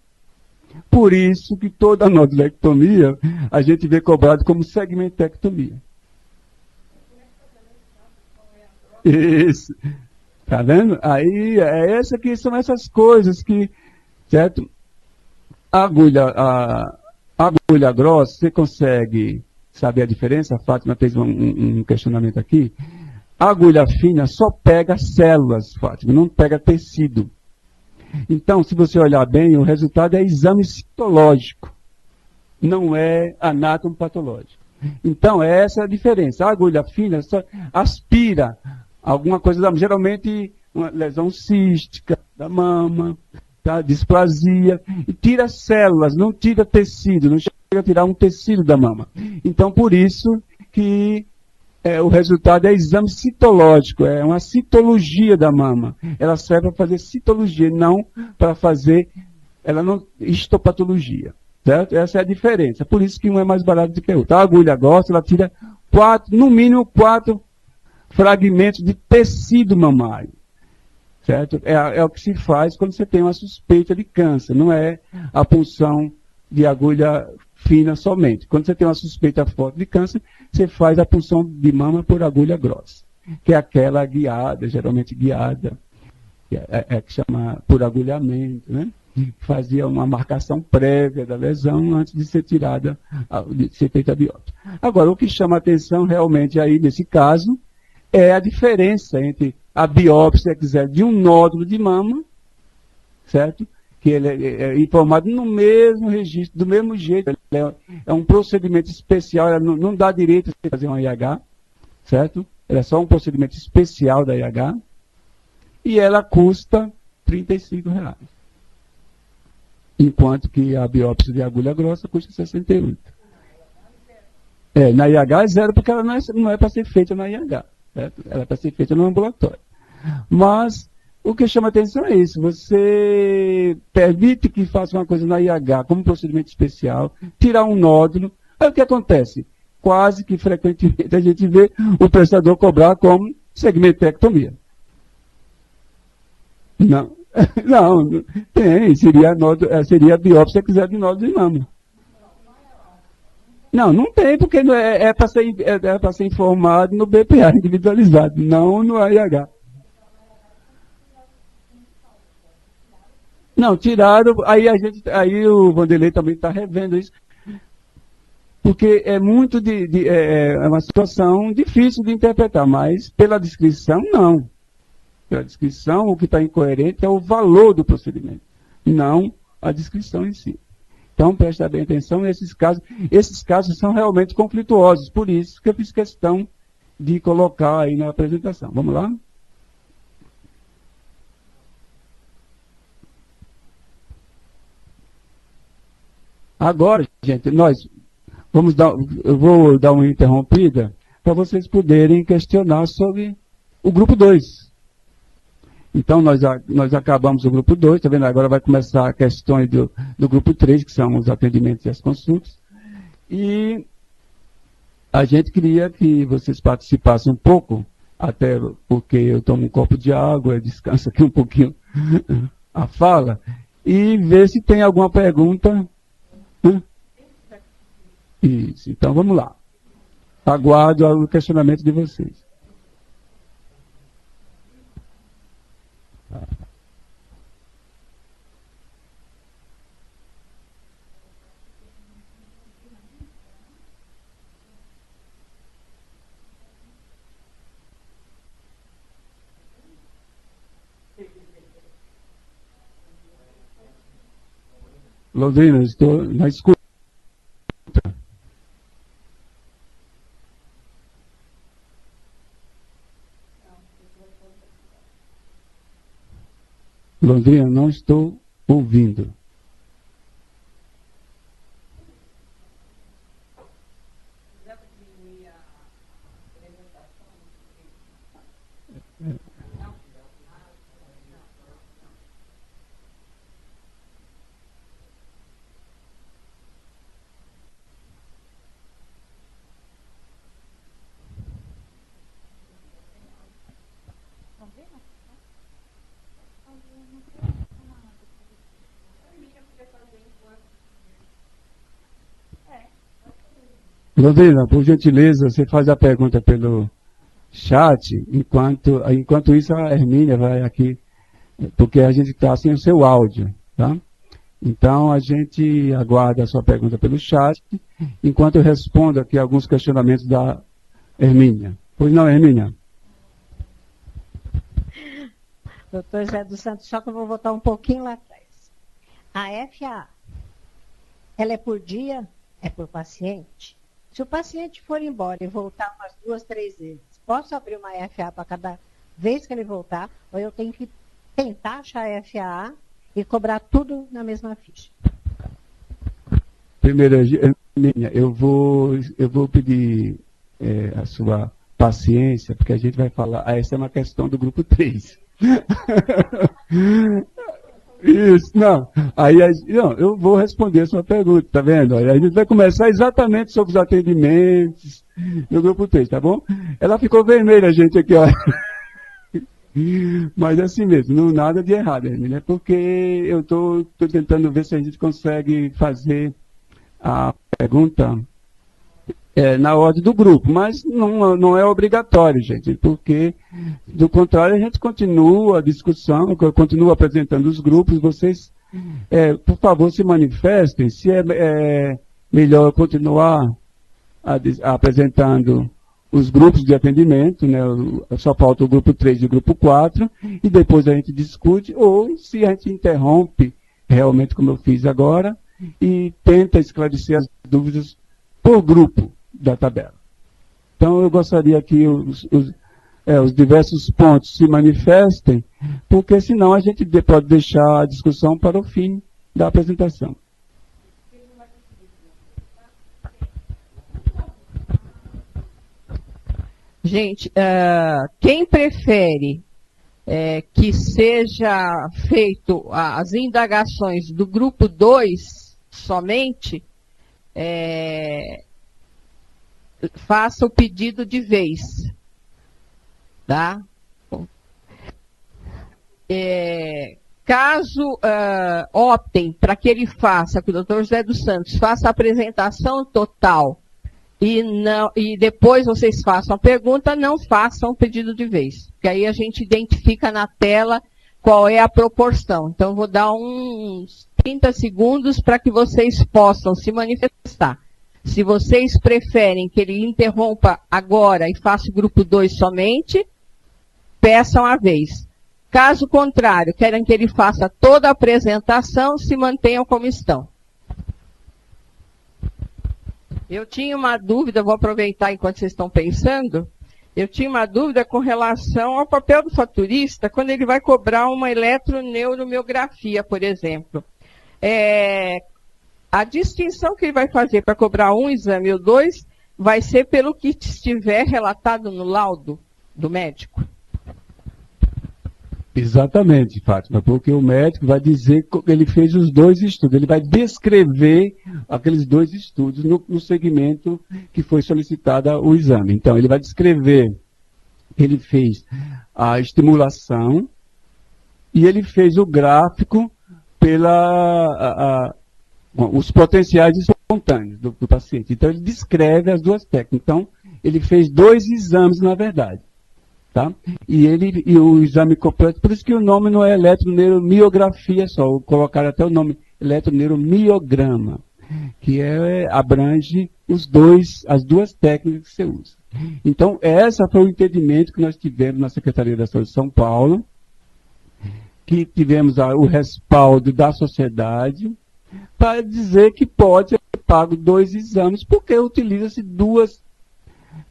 Por isso que toda nodulectomia a gente vê cobrado como segmentectomia. Isso. Tá vendo? Aí são essas coisas que, certo? A agulha grossa, você consegue saber a diferença? A Fátima fez um questionamento aqui. A agulha fina só pega células, Fátima, não pega tecido. Então, se você olhar bem, o resultado é exame citológico, não é anatomopatológico. Então, essa é a diferença. A agulha fina só aspira alguma coisa, geralmente uma lesão cística da mama, tá? Displasia, e tira células, não tira tecido, não chega a tirar um tecido da mama. Então, por isso que o resultado é exame citológico, é uma citologia da mama. Ela serve para fazer citologia, não para fazer histopatologia. Certo? Essa é a diferença. Por isso que um é mais barato do que o outro. A agulha grossa, ela tira no mínimo 4 fragmentos de tecido mamário. Certo? É o que se faz quando você tem uma suspeita de câncer, não é a punção de agulha fina somente. Quando você tem uma suspeita forte de câncer, você faz a punção de mama por agulha grossa, que é aquela guiada, geralmente guiada, que chama por agulhamento, né? Fazia uma marcação prévia da lesão antes de ser tirada, de ser feita a biópsia. Agora, o que chama a atenção realmente aí, nesse caso, é a diferença entre a biópsia, de um nódulo de mama, certo? Que ele é informado no mesmo registro, do mesmo jeito. É um procedimento especial, ela não dá direito a fazer uma IH, certo? Ela é só um procedimento especial da IH, e ela custa R$ 35. Enquanto que a biópsia de agulha grossa custa R$ 68. Na IH é zero, porque ela não é para ser feita na IH, certo? Ela é para ser feita no ambulatório. Mas o que chama atenção é isso, você permite que faça uma coisa na IH como procedimento especial, tirar um nódulo, aí o que acontece? Quase que frequentemente a gente vê o prestador cobrar como segmentectomia. Não, tem, seria a biópsia de nódulo de mama. Não, não tem, porque é para ser informado no BPA individualizado, não no AIH. Não, tiraram, aí o Vanderlei também está revendo isso, porque é muito é uma situação difícil de interpretar, mas pela descrição, não. Pela descrição, o que está incoerente é o valor do procedimento, não a descrição em si. Então, preste bem atenção, esses casos são realmente conflituosos, por isso que eu fiz questão de colocar aí na apresentação. Vamos lá? Agora, gente, eu vou dar uma interrompida para vocês poderem questionar sobre o grupo 2. Então, nós acabamos o grupo 2, tá vendo? Agora vai começar questões do grupo 3, que são os atendimentos e as consultas. E a gente queria que vocês participassem um pouco, até porque eu tomo um copo de água, descanso aqui um pouquinho a fala, e ver se tem alguma pergunta. Isso, então vamos lá. Aguardo o questionamento de vocês. Londrina, estou na escuta. Londrina, não estou ouvindo. Londrina, por gentileza, você faz a pergunta pelo chat, enquanto isso a Hermínia vai aqui, porque a gente está sem o seu áudio, tá? Então, a gente aguarda a sua pergunta pelo chat, enquanto eu respondo aqui alguns questionamentos da Hermínia. Pois não, Hermínia? Doutor José dos Santos, só que eu vou voltar um pouquinho lá atrás. A FA, ela é por dia? É por paciente? Se o paciente for embora e voltar umas 2, 3 vezes, posso abrir uma FA para cada vez que ele voltar, ou eu tenho que tentar achar a FA e cobrar tudo na mesma ficha? Primeiro, eu vou pedir a sua paciência, porque a gente vai falar, essa é uma questão do grupo 3. Isso, não. Não, eu vou responder a sua pergunta, tá vendo? Aí a gente vai começar exatamente sobre os atendimentos no grupo 3, tá bom? Ela ficou vermelha, gente, aqui, ó. Mas é assim mesmo, não nada de errado, né? Porque eu estou tentando ver se a gente consegue fazer a pergunta na ordem do grupo, mas não é obrigatório, gente, porque, do contrário, a gente continua a discussão, continua apresentando os grupos, vocês, por favor, se manifestem, se é melhor continuar apresentando os grupos de atendimento, né, só falta o grupo 3 e o grupo 4, e depois a gente discute, ou se a gente interrompe, realmente como eu fiz agora, e tenta esclarecer as dúvidas por grupo da tabela. Então, eu gostaria que os diversos pontos se manifestem, porque senão a gente pode deixar a discussão para o fim da apresentação. Gente, quem prefere que seja feito as indagações do grupo 2 somente, faça o pedido de vez, tá? caso optem para que ele faça, que o doutor José dos Santos faça a apresentação total e depois vocês façam a pergunta, não façam pedido de vez. Porque aí a gente identifica na tela qual é a proporção. Então, vou dar uns 30 segundos para que vocês possam se manifestar. Se vocês preferem que ele interrompa agora e faça o grupo 2 somente, peçam a vez. Caso contrário, querem que ele faça toda a apresentação, se mantenham como estão. Eu tinha uma dúvida, vou aproveitar enquanto vocês estão pensando, eu tinha uma dúvida com relação ao papel do faturista quando ele vai cobrar uma eletroneuromiografia, por exemplo. A distinção que ele vai fazer para cobrar um exame ou dois vai ser pelo que estiver relatado no laudo do médico? Exatamente, Fátima, porque o médico vai dizer que ele fez os 2 estudos, ele vai descrever aqueles 2 estudos no segmento que foi solicitado o exame. Então, ele vai descrever que ele fez a estimulação e ele fez o gráfico os potenciais espontâneos do paciente. Então, ele descreve as 2 técnicas. Então, ele fez 2 exames, na verdade. Tá? E o exame completo, por isso que o nome não é eletroneuromiografia só, colocaram até o nome eletroneuromiograma, que abrange as 2 técnicas que você usa. Então, esse foi o entendimento que nós tivemos na Secretaria da Saúde de São Paulo, que tivemos o respaldo da sociedade, para dizer que pode ser pago 2 exames, porque utiliza-se 2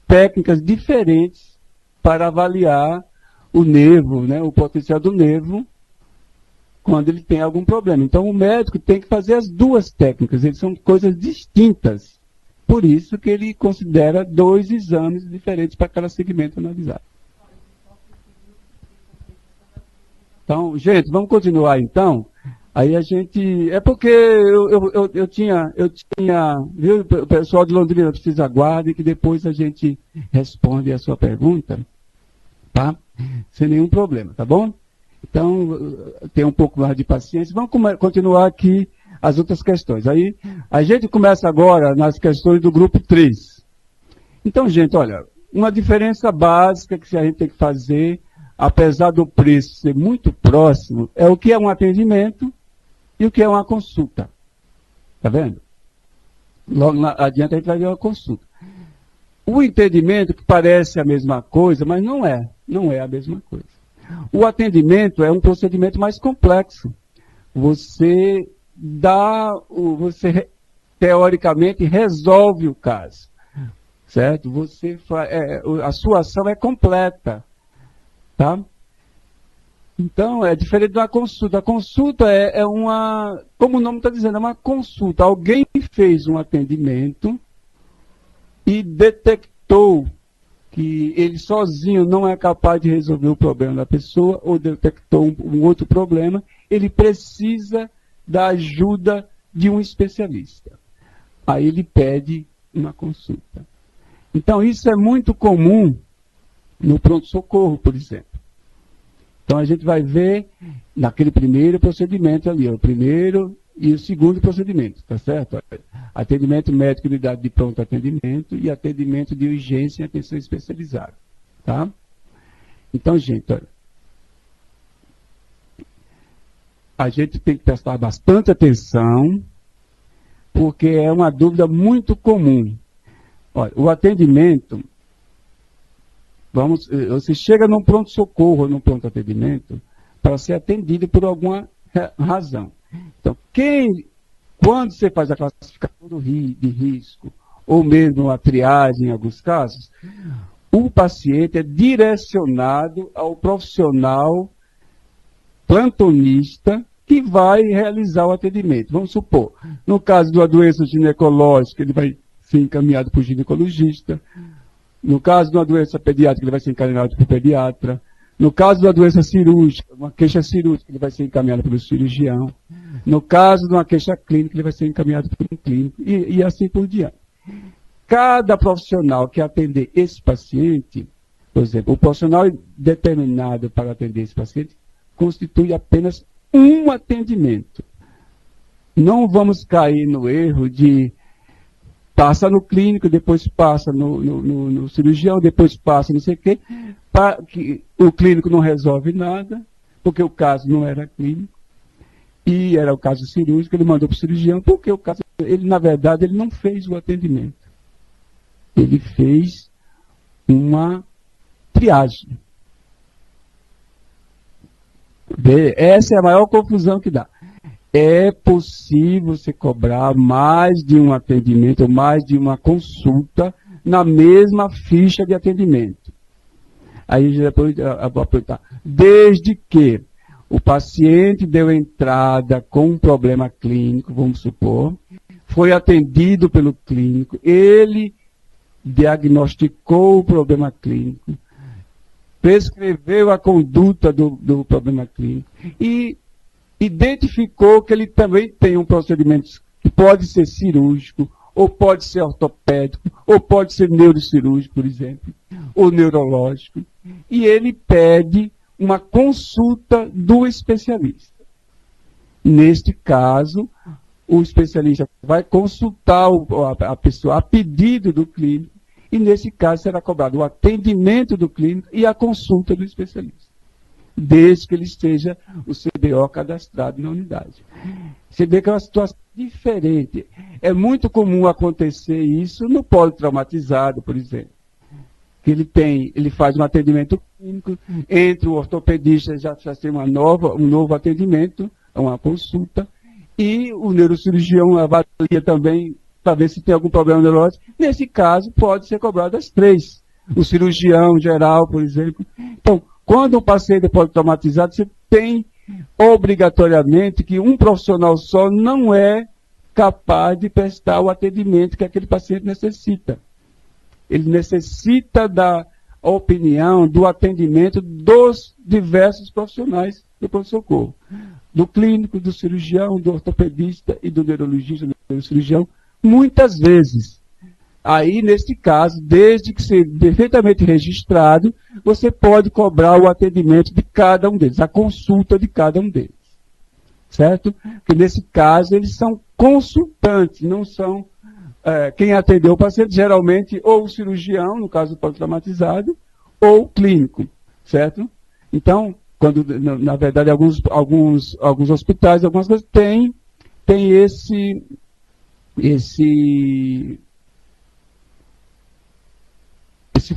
técnicas diferentes para avaliar o nervo, né, o potencial do nervo, quando ele tem algum problema. Então, o médico tem que fazer as 2 técnicas, eles são coisas distintas. Por isso que ele considera 2 exames diferentes para cada segmento analisado. Então, gente, vamos continuar então. Aí a gente... É porque eu tinha... Viu, o pessoal de Londrina precisa aguardar que depois a gente responde a sua pergunta, tá? Sem nenhum problema, tá bom? Então, tenha um pouco mais de paciência. Vamos continuar aqui as outras questões. Aí, a gente começa agora nas questões do grupo 3. Então, gente, olha, uma diferença básica que a gente tem que fazer, apesar do preço ser muito próximo, é o que é um atendimento e o que é uma consulta. Tá vendo? Logo adiante a gente vai ver uma consulta. O entendimento que parece a mesma coisa, mas não é a mesma coisa. O atendimento é um procedimento mais complexo. Você teoricamente resolve o caso, certo? A sua ação é completa, tá? Então, é diferente da consulta. A consulta como o nome está dizendo, é uma consulta. Alguém fez um atendimento e detectou que ele sozinho não é capaz de resolver o problema da pessoa, ou detectou um outro problema, ele precisa da ajuda de um especialista. Aí ele pede uma consulta. Então, isso é muito comum no pronto-socorro, por exemplo. Então, a gente vai ver naquele primeiro procedimento ali, o primeiro e o segundo procedimento, tá certo? Atendimento médico em unidade de pronto atendimento e atendimento de urgência em atenção especializada, tá? Então, gente, olha, a gente tem que prestar bastante atenção, porque é uma dúvida muito comum. Olha, o atendimento... Você chega num pronto-socorro ou num pronto-atendimento para ser atendido por alguma razão. Então, quando você faz a classificação de risco, ou mesmo a triagem em alguns casos, o paciente é direcionado ao profissional plantonista que vai realizar o atendimento. Vamos supor, no caso de uma doença ginecológica, ele vai ser encaminhado para o ginecologista. No caso de uma doença pediátrica, ele vai ser encaminhado para o pediatra. No caso de uma doença cirúrgica, uma queixa cirúrgica, ele vai ser encaminhado pelo cirurgião. No caso de uma queixa clínica, ele vai ser encaminhado por um clínico. E assim por diante. Cada profissional que atender esse paciente, por exemplo, o profissional determinado para atender esse paciente, constitui apenas um atendimento. Não vamos cair no erro de passa no clínico, depois passa no cirurgião, depois passa não sei o quê, que o clínico não resolve nada, porque o caso não era clínico, e era o caso cirúrgico, ele mandou para o cirurgião, porque o caso, ele, na verdade, ele não fez o atendimento. Ele fez uma triagem. Essa é a maior confusão que dá. É possível você cobrar mais de um atendimento ou mais de uma consulta na mesma ficha de atendimento. Aí depois eu vou apertar. Desde que o paciente deu entrada com um problema clínico, vamos supor, foi atendido pelo clínico, ele diagnosticou o problema clínico, prescreveu a conduta do problema clínico e identificou que ele também tem um procedimento que pode ser cirúrgico, ou pode ser ortopédico, ou pode ser neurocirúrgico, por exemplo, ou neurológico, e ele pede uma consulta do especialista. Neste caso, o especialista vai consultar a pessoa a pedido do clínico, e nesse caso será cobrado o atendimento do clínico e a consulta do especialista, desde que ele esteja o CBO cadastrado na unidade. Você vê que é uma situação diferente. É muito comum acontecer isso no polo traumatizado, por exemplo. Que ele faz um atendimento clínico, entre o ortopedista já tem um novo atendimento, uma consulta, e o neurocirurgião avalia também para ver se tem algum problema neurológico. Nesse caso, pode ser cobrado as três. O cirurgião geral, por exemplo. Então, quando um paciente é politraumatizado, você tem obrigatoriamente que um profissional só não é capaz de prestar o atendimento que aquele paciente necessita. Ele necessita da opinião, do atendimento dos diversos profissionais do pronto-socorro. Do clínico, do cirurgião, do ortopedista e do neurologista, do neurocirurgião, muitas vezes. Aí, nesse caso, desde que seja perfeitamente registrado, você pode cobrar o atendimento de cada um deles, a consulta de cada um deles. Certo? Porque, nesse caso, eles são consultantes, não são quem atendeu o paciente, geralmente, ou o cirurgião, no caso do politraumatizado, ou o clínico. Certo? Então, quando, na verdade, alguns hospitais, algumas coisas, tem esse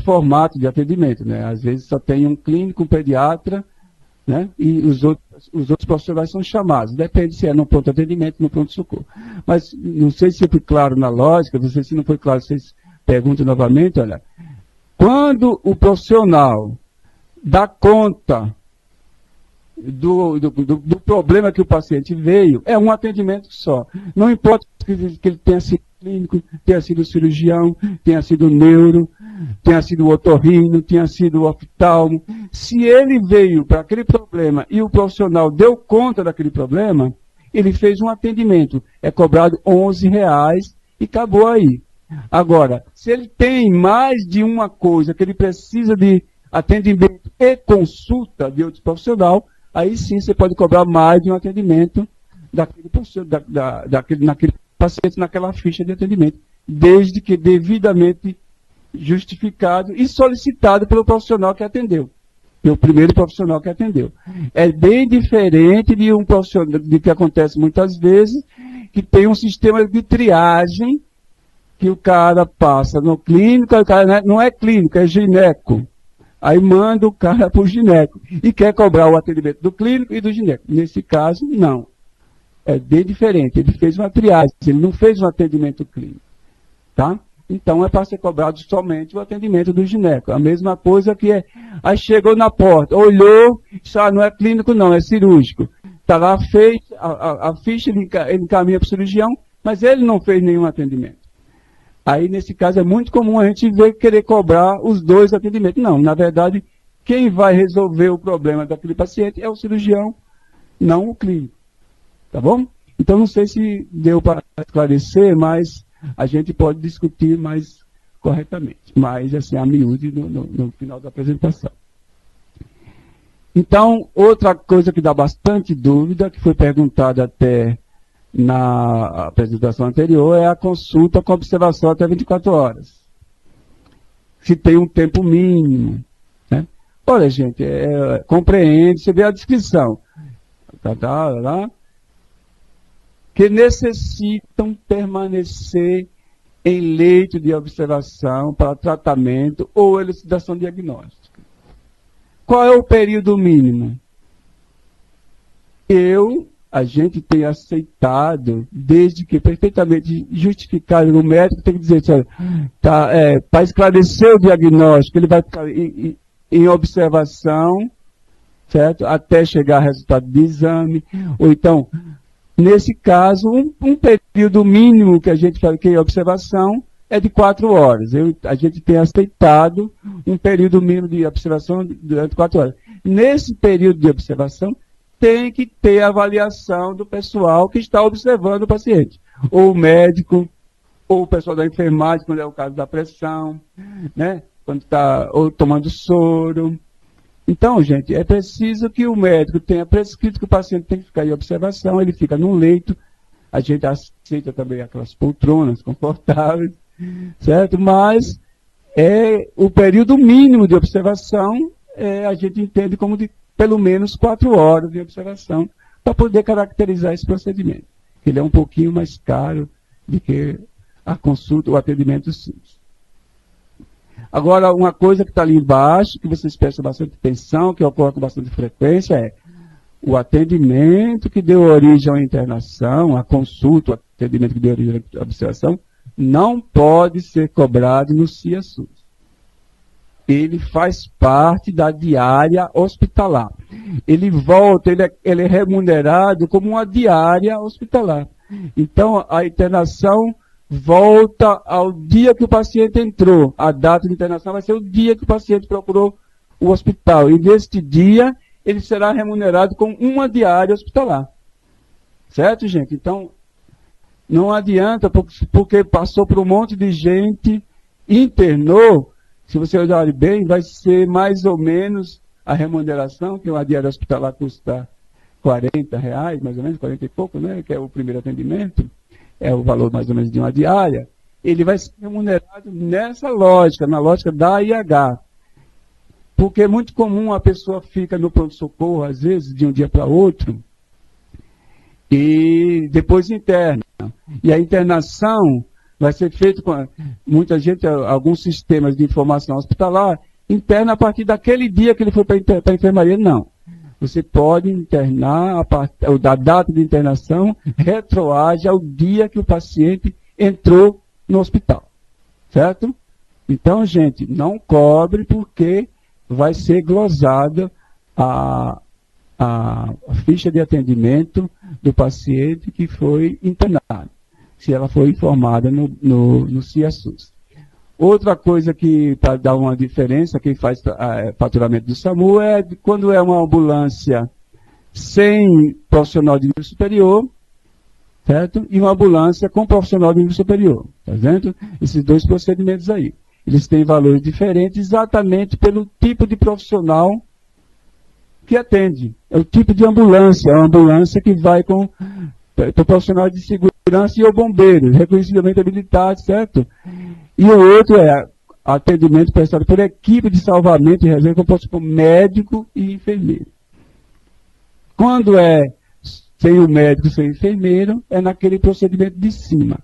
formato de atendimento, né? Às vezes só tem um clínico, um pediatra, né? E os outros profissionais são chamados. Depende se é no pronto atendimento, no pronto-socorro. Mas não sei se foi claro na lógica, não sei se não foi claro, vocês perguntam novamente, olha. Quando o profissional dá conta do problema que o paciente veio, é um atendimento só. Não importa que ele tenha sido clínico, tenha sido cirurgião, tenha sido neuro, tenha sido otorrino, tenha sido oftalmo. Se ele veio para aquele problema e o profissional deu conta daquele problema, ele fez um atendimento. É cobrado R$11 e acabou aí. Agora, se ele tem mais de uma coisa que ele precisa de atendimento e consulta de outro profissional, aí sim você pode cobrar mais de um atendimento naquele paciente, naquela ficha de atendimento, desde que devidamente justificado e solicitado pelo profissional que atendeu, pelo primeiro profissional que atendeu. É bem diferente de um profissional, de que acontece muitas vezes, que tem um sistema de triagem que o cara passa no clínico, o cara não é clínico, é gineco. Aí manda o cara para o gineco e quer cobrar o atendimento do clínico e do gineco. Nesse caso, não. É bem diferente. Ele fez uma triagem, ele não fez um atendimento clínico. Tá? Então é para ser cobrado somente o atendimento do gineco. A mesma coisa que é. Aí chegou na porta, olhou, disse, não é clínico, não, é cirúrgico. Está lá feito, a ficha ele encaminha para o cirurgião, mas ele não fez nenhum atendimento. Aí, nesse caso, é muito comum a gente ver querer cobrar os dois atendimentos. Não, na verdade, quem vai resolver o problema daquele paciente é o cirurgião, não o clínico. Tá bom? Então, não sei se deu para esclarecer, mas a gente pode discutir mais corretamente. Mas, assim, a miúde no final da apresentação. Então, outra coisa que dá bastante dúvida, que foi perguntada até na apresentação anterior, é a consulta com observação até 24 horas. Se tem um tempo mínimo. Né? Olha, gente, compreende, você vê a descrição. Que necessitam permanecer em leito de observação para tratamento ou elucidação diagnóstica. Qual é o período mínimo? A gente tem aceitado, desde que perfeitamente justificado, o médico tem que dizer, para esclarecer o diagnóstico, ele vai ficar em observação, certo? Até chegar ao resultado do exame, ou então, nesse caso, um período mínimo que a gente fala que é observação é de 4 horas. A gente tem aceitado um período mínimo de observação durante 4 horas. Nesse período de observação, tem que ter avaliação do pessoal que está observando o paciente. Ou o médico, ou o pessoal da enfermagem, quando é o caso da pressão, né? Quando está tomando soro. Então, gente, é preciso que o médico tenha prescrito que o paciente tem que ficar em observação, ele fica num leito, a gente aceita também aquelas poltronas confortáveis, certo? Mas o período mínimo de observação, a gente entende como de pelo menos 4 horas de observação, para poder caracterizar esse procedimento. Ele é um pouquinho mais caro do que a consulta, o atendimento simples. Agora, uma coisa que está ali embaixo, que vocês prestam bastante atenção, que ocorre com bastante frequência, é o atendimento que deu origem à internação, a consulta, o atendimento que deu origem à observação, não pode ser cobrado no CIASUS. Ele faz parte da diária hospitalar. Ele volta, ele é remunerado como uma diária hospitalar. Então, a internação volta ao dia que o paciente entrou. A data de internação vai ser o dia que o paciente procurou o hospital. E neste dia, ele será remunerado com uma diária hospitalar. Certo, gente? Então, não adianta, porque passou por um monte de gente, internou. Se você olhar bem, vai ser mais ou menos a remuneração, que uma diária hospitalar custa R$40, mais ou menos, 40 e pouco, né? Que é o primeiro atendimento, é o valor mais ou menos de uma diária. Ele vai ser remunerado nessa lógica, na lógica da IH. Porque é muito comum a pessoa fica no pronto-socorro, às vezes, de um dia para outro, e depois interna. E a internação vai ser feita com muita gente, alguns sistemas de informação hospitalar, interna a partir daquele dia que ele foi para a enfermaria. Não. Você pode internar, da data de internação, retroage ao dia que o paciente entrou no hospital. Certo? Então, gente, não cobre porque vai ser glosada a ficha de atendimento do paciente que foi internado, se ela foi informada no CIASUS. Outra coisa que, para dar uma diferença, quem faz faturamento do SAMU é quando é uma ambulância sem profissional de nível superior, certo? E uma ambulância com profissional de nível superior, tá vendo? Esses dois procedimentos aí. Eles têm valores diferentes exatamente pelo tipo de profissional que atende. É o tipo de ambulância, é uma ambulância que vai com o profissional de segurança e o bombeiro, reconhecidamente habilitado, certo? E o outro é atendimento prestado por equipe de salvamento e reserva composto por médico e enfermeiro. Quando é sem o médico e sem o enfermeiro, é naquele procedimento de cima.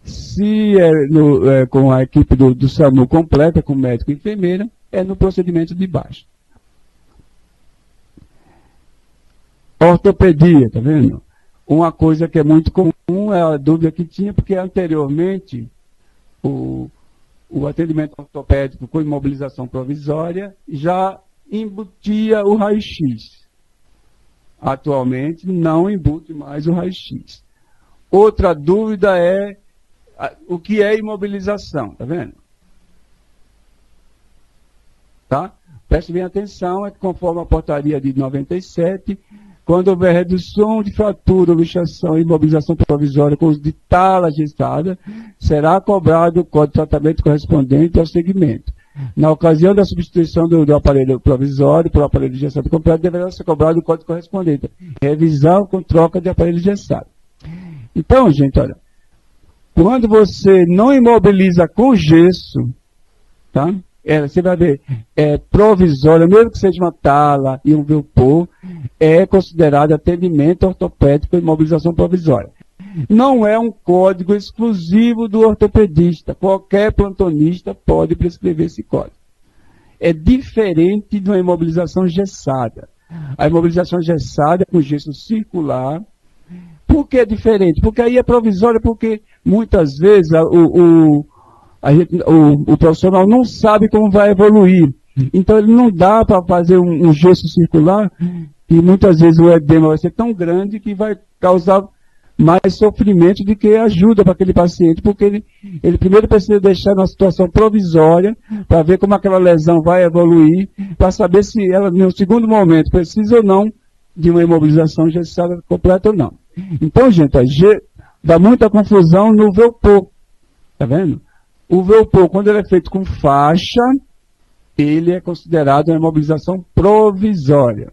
Se é com a equipe do SAMU completa, com médico e enfermeira, é no procedimento de baixo. Ortopedia, tá vendo? Uma coisa que é muito comum é a dúvida que tinha, porque anteriormente o atendimento ortopédico com imobilização provisória já embutia o raio-x. Atualmente não embute mais o raio-x. Outra dúvida é o que é imobilização, tá vendo? Tá? Preste bem atenção, é que conforme a portaria de 97, quando houver redução de fratura, luxação e imobilização provisória com uso de tala gestada, será cobrado o código de tratamento correspondente ao segmento. Na ocasião da substituição do aparelho provisório por aparelho engessado completo, deverá ser cobrado o código correspondente. Revisão com troca de aparelho engessado. Então, gente, olha, quando você não imobiliza com gesso, tá? Você vai ver, provisório, mesmo que seja uma tala e um velpor, é considerado atendimento ortopédico e imobilização provisória. Não é um código exclusivo do ortopedista. Qualquer plantonista pode prescrever esse código. É diferente de uma imobilização gessada. A imobilização gessada é com gesso circular. Por que é diferente? Porque aí é provisória, porque muitas vezes o profissional não sabe como vai evoluir. Então ele não dá para fazer um gesso circular e muitas vezes o edema vai ser tão grande que vai causar mais sofrimento do que ajuda para aquele paciente, porque ele primeiro precisa deixar numa situação provisória para ver como aquela lesão vai evoluir, para saber se ela, no segundo momento, precisa ou não de uma imobilização gessada completa ou não. Então, gente, dá muita confusão no velpor, tá vendo? O velpor, quando ele é feito com faixa, ele é considerado uma imobilização provisória,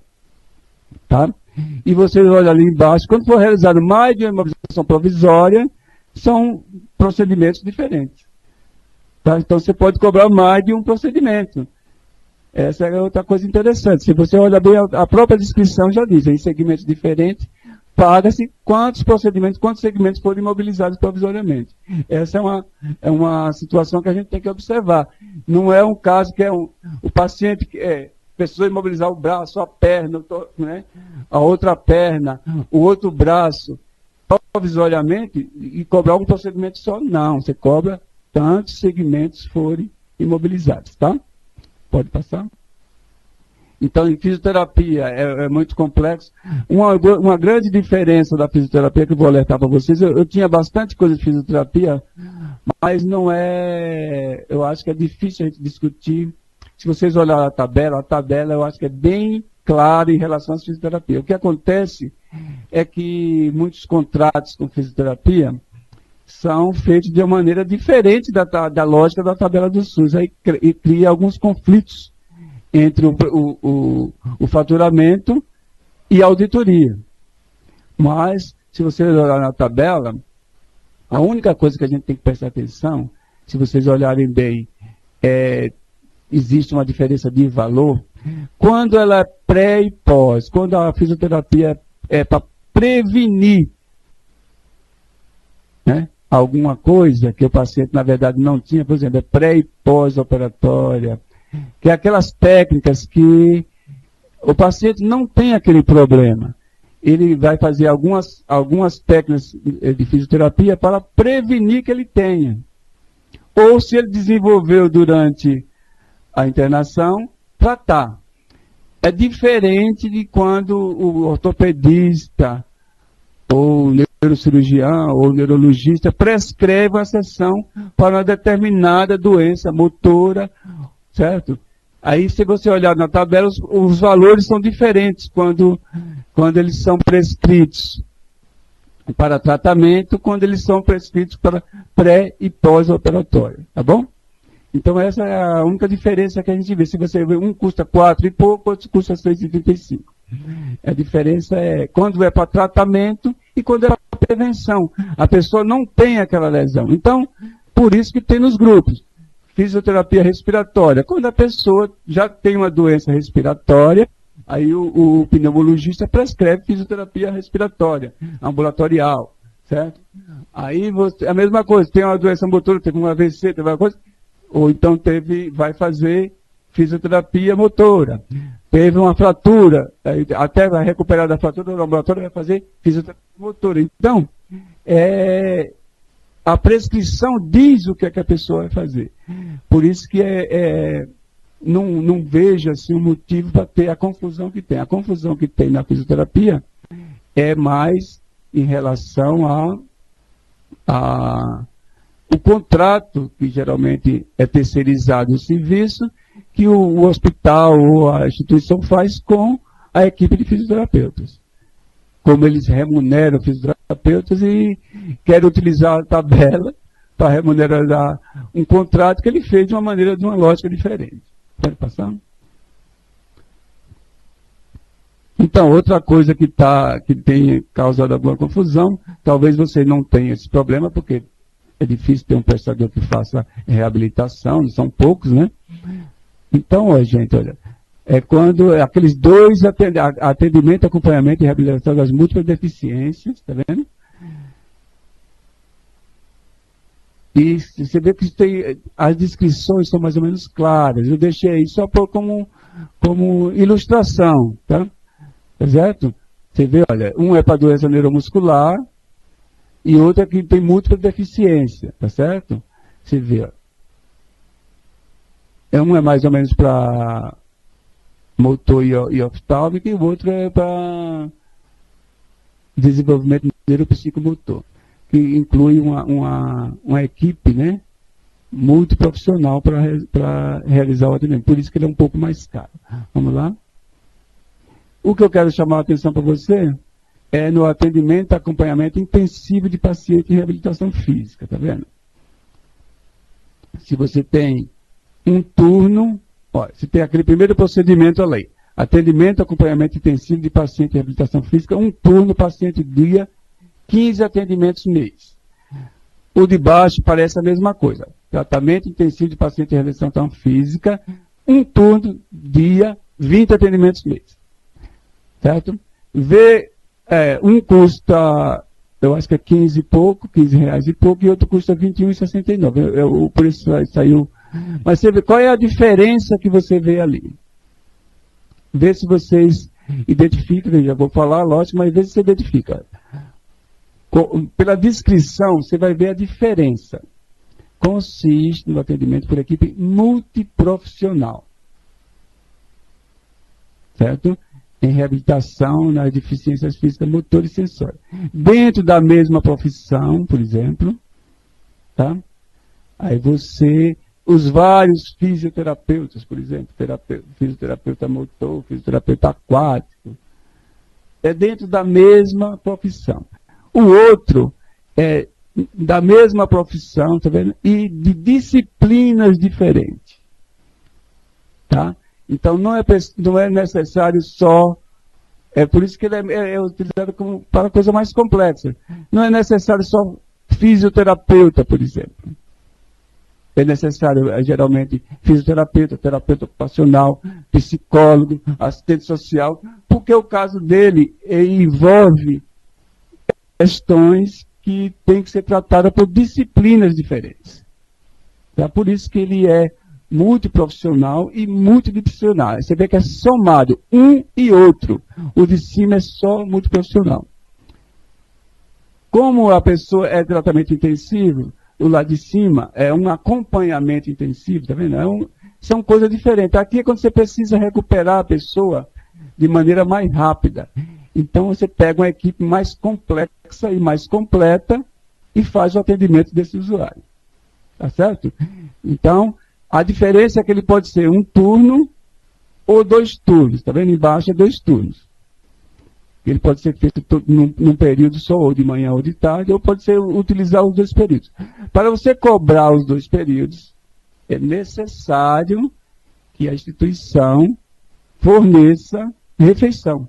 tá? E vocês olham ali embaixo, quando for realizado mais de uma imobilização provisória, são procedimentos diferentes. Tá? Então você pode cobrar mais de um procedimento. Essa é outra coisa interessante. Se você olhar bem, a própria descrição já diz, em segmentos diferentes, paga-se quantos procedimentos, quantos segmentos foram imobilizados provisoriamente. Essa é uma situação que a gente tem que observar. Não é um caso que o paciente precisou imobilizar o braço, a perna, né, a outra perna, o outro braço, provisoriamente, e cobrar um procedimento só. Não, você cobra tantos segmentos forem imobilizados, tá? Pode passar? Então, em fisioterapia é muito complexo. Uma grande diferença da fisioterapia que eu vou alertar para vocês, eu tinha bastante coisa de fisioterapia, mas não é, eu acho que é difícil a gente discutir. Se vocês olharem a tabela eu acho que é bem clara em relação à fisioterapia. O que acontece é que muitos contratos com fisioterapia são feitos de uma maneira diferente da lógica da tabela do SUS. Aí cria alguns conflitos entre o faturamento e a auditoria. Mas, se vocês olharem na tabela, a única coisa que a gente tem que prestar atenção, se vocês olharem bem, existe uma diferença de valor. Quando ela é pré e pós, quando a fisioterapia é para prevenir, né, alguma coisa que o paciente, na verdade, não tinha, por exemplo, é pré e pós-operatória, que é aquelas técnicas que o paciente não tem aquele problema. Ele vai fazer algumas técnicas de fisioterapia para prevenir que ele tenha. Ou se ele desenvolveu durante a internação, tratar. É diferente de quando o ortopedista, ou o neurocirurgião, ou o neurologista prescreve uma sessão para uma determinada doença motora, certo? Aí, se você olhar na tabela, os valores são diferentes quando eles são prescritos para tratamento, quando eles são prescritos para pré e pós-operatório, tá bom? Então, essa é a única diferença que a gente vê. Se você vê, um custa 4 e pouco, outro custa 6,35. A diferença é quando é para tratamento e quando é para prevenção. A pessoa não tem aquela lesão. Então, por isso que tem nos grupos. Fisioterapia respiratória. Quando a pessoa já tem uma doença respiratória, aí o pneumologista prescreve fisioterapia respiratória, ambulatorial, certo? Aí a mesma coisa, tem uma doença motora, teve um AVC, teve uma coisa, ou então vai fazer fisioterapia motora. Teve uma fratura, até vai recuperar da fratura do ambulatório, vai fazer fisioterapia motora. Então, a prescrição diz o que é que a pessoa vai fazer. Por isso que não vejo assim, um motivo para ter a confusão que tem. A confusão que tem na fisioterapia é mais em relação o contrato, que geralmente é terceirizado o serviço, que o hospital ou a instituição faz com a equipe de fisioterapeutas. Como eles remuneram fisioterapeutas e querem utilizar a tabela para remunerar um contrato que ele fez de uma lógica diferente. Pode passar? Então, outra coisa que tem causado alguma confusão, talvez você não tenha esse problema, porque é difícil ter um prestador que faça reabilitação, são poucos, né? Então, gente, olha, é quando aqueles dois atendimento, acompanhamento e reabilitação das múltiplas deficiências, tá vendo? E você vê que as descrições são mais ou menos claras. Eu deixei aí só como ilustração, tá? Tá certo? Você vê, olha, um é para doença neuromuscular e outro é que tem múltipla deficiência, tá certo? Você vê, ó. Um é mais ou menos para motor e oftálmico e o outro é para desenvolvimento neuropsicomotor, que inclui uma equipe, né, multiprofissional para realizar o atendimento. Por isso que ele é um pouco mais caro. Vamos lá? O que eu quero chamar a atenção para você é no atendimento, acompanhamento intensivo de paciente em reabilitação física, tá vendo? Se você tem um turno, ó, se tem aquele primeiro procedimento ali, atendimento, acompanhamento intensivo de paciente em reabilitação física, um turno, paciente dia, 15 atendimentos mês. O de baixo parece a mesma coisa. Tratamento intensivo de paciente em reabilitação física, um turno, dia, 20 atendimentos mês. Certo? Um custa, eu acho que é 15 reais e pouco, e outro custa R$21,69. O preço saiu. Mas você vê, qual é a diferença que você vê ali? Vê se vocês identificam, eu já vou falar, lógico, mas vê se você identifica. Pela descrição, você vai ver a diferença. Consiste no atendimento por equipe multiprofissional. Certo? Em reabilitação nas deficiências físicas, motor e sensória. Dentro da mesma profissão, por exemplo, tá? Aí os vários fisioterapeutas, por exemplo, fisioterapeuta motor, fisioterapeuta aquático, é dentro da mesma profissão. O outro é da mesma profissão, tá vendo? E de disciplinas diferentes. Tá? Então, não é necessário só, é por isso que ele é utilizado para coisa mais complexa. Não é necessário só fisioterapeuta, por exemplo. É necessário, geralmente, fisioterapeuta, terapeuta ocupacional, psicólogo, assistente social, porque o caso dele envolve questões que têm que ser tratadas por disciplinas diferentes. Tá? Por isso que ele é multiprofissional e multidisciplinar. Você vê que é somado um e outro. O de cima é só multiprofissional. Como a pessoa é tratamento intensivo, o lá de cima é um acompanhamento intensivo, tá vendo? São coisas diferentes. Aqui é quando você precisa recuperar a pessoa de maneira mais rápida. Então você pega uma equipe mais complexa e mais completa e faz o atendimento desse usuário. Tá certo? Então, a diferença é que ele pode ser um turno ou 2 turnos. Está vendo? Embaixo é 2 turnos. Ele pode ser feito num período só, ou de manhã ou de tarde, ou pode ser utilizar os 2 períodos. Para você cobrar os 2 períodos, é necessário que a instituição forneça refeição.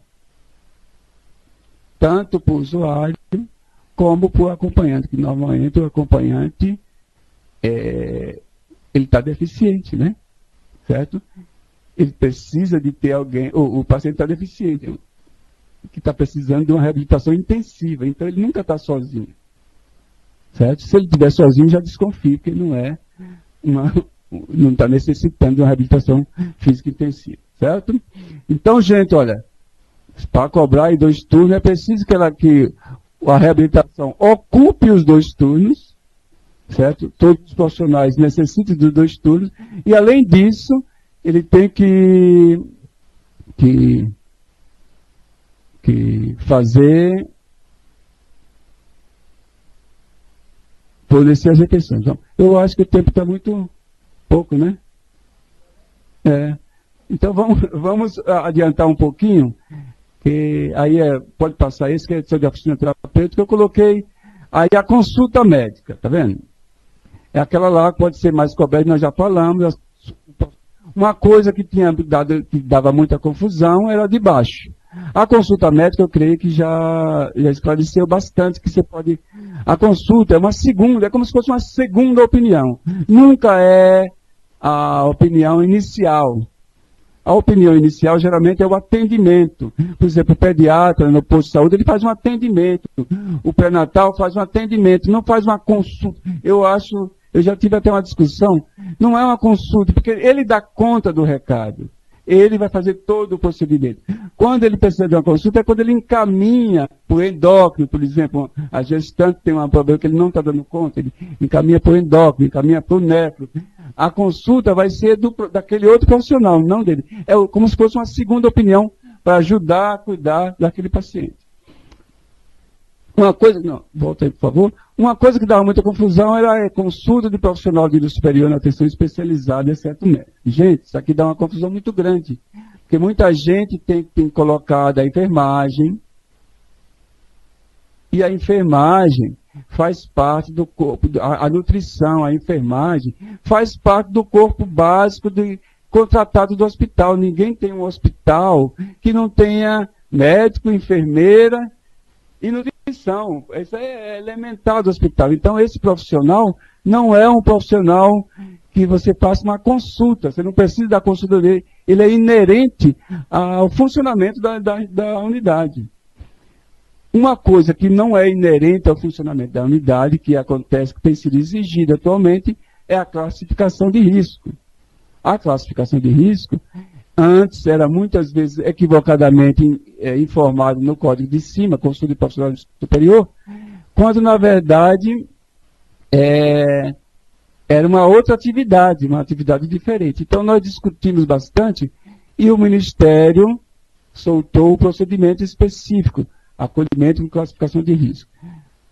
Tanto para o usuário, como para o acompanhante, que normalmente o acompanhante ele está deficiente, né? Certo? Ele precisa de ter alguém, o paciente está deficiente, que está precisando de uma reabilitação intensiva, então ele nunca está sozinho. Certo? Se ele estiver sozinho, já desconfia que ele não está necessitando de uma reabilitação física intensiva. Certo? Então, gente, olha, para cobrar em 2 turnos, é preciso que a reabilitação ocupe os 2 turnos, certo? Todos os profissionais necessitam dos 2 turnos, e além disso, ele tem que fazer, fornecer as refeições. Então, eu acho que o tempo está muito pouco, né? Então, vamos adiantar um pouquinho, que aí pode passar esse, que é de oficina terapêutica, eu coloquei aí a consulta médica, tá vendo? É aquela lá que pode ser mais coberta, nós já falamos. Uma coisa que dava muita confusão era a de baixo. A consulta médica, eu creio que já esclareceu bastante que você pode... A consulta é uma segunda, é como se fosse uma segunda opinião. Nunca é a opinião inicial. A opinião inicial, geralmente, é o atendimento. Por exemplo, o pediatra, no posto de saúde, ele faz um atendimento. O pré-natal faz um atendimento, não faz uma consulta. Eu já tive até uma discussão, não é uma consulta, porque ele dá conta do recado. Ele vai fazer todo o procedimento. Quando ele precisa de uma consulta, é quando ele encaminha para o endócrino, por exemplo, a gestante tem um problema que ele não está dando conta, ele encaminha para o endócrino, encaminha para o nefro. A consulta vai ser daquele outro profissional, não dele. É como se fosse uma segunda opinião para ajudar a cuidar daquele paciente. Uma coisa, não, volta aí, por favor. Uma coisa que dava muita confusão era a consulta de profissional de nível superior na atenção especializada, exceto médico. Gente, isso aqui dá uma confusão muito grande. Porque muita gente tem colocado a enfermagem, e a enfermagem faz parte do corpo, a nutrição, a enfermagem, faz parte do corpo básico contratado do hospital. Ninguém tem um hospital que não tenha médico, enfermeira e nutrição. Isso é elementar do hospital. Então, esse profissional não é um profissional que você faça uma consulta. Você não precisa da consulta dele. Ele é inerente ao funcionamento da unidade. Uma coisa que não é inerente ao funcionamento da unidade, que acontece, que tem sido exigida atualmente, é a classificação de risco. A classificação de risco, antes era muitas vezes equivocadamente informado no código de cima, consulta de profissional superior, quando na verdade era uma outra atividade, uma atividade diferente. Então nós discutimos bastante e o Ministério soltou o procedimento específico, acolhimento e classificação de risco.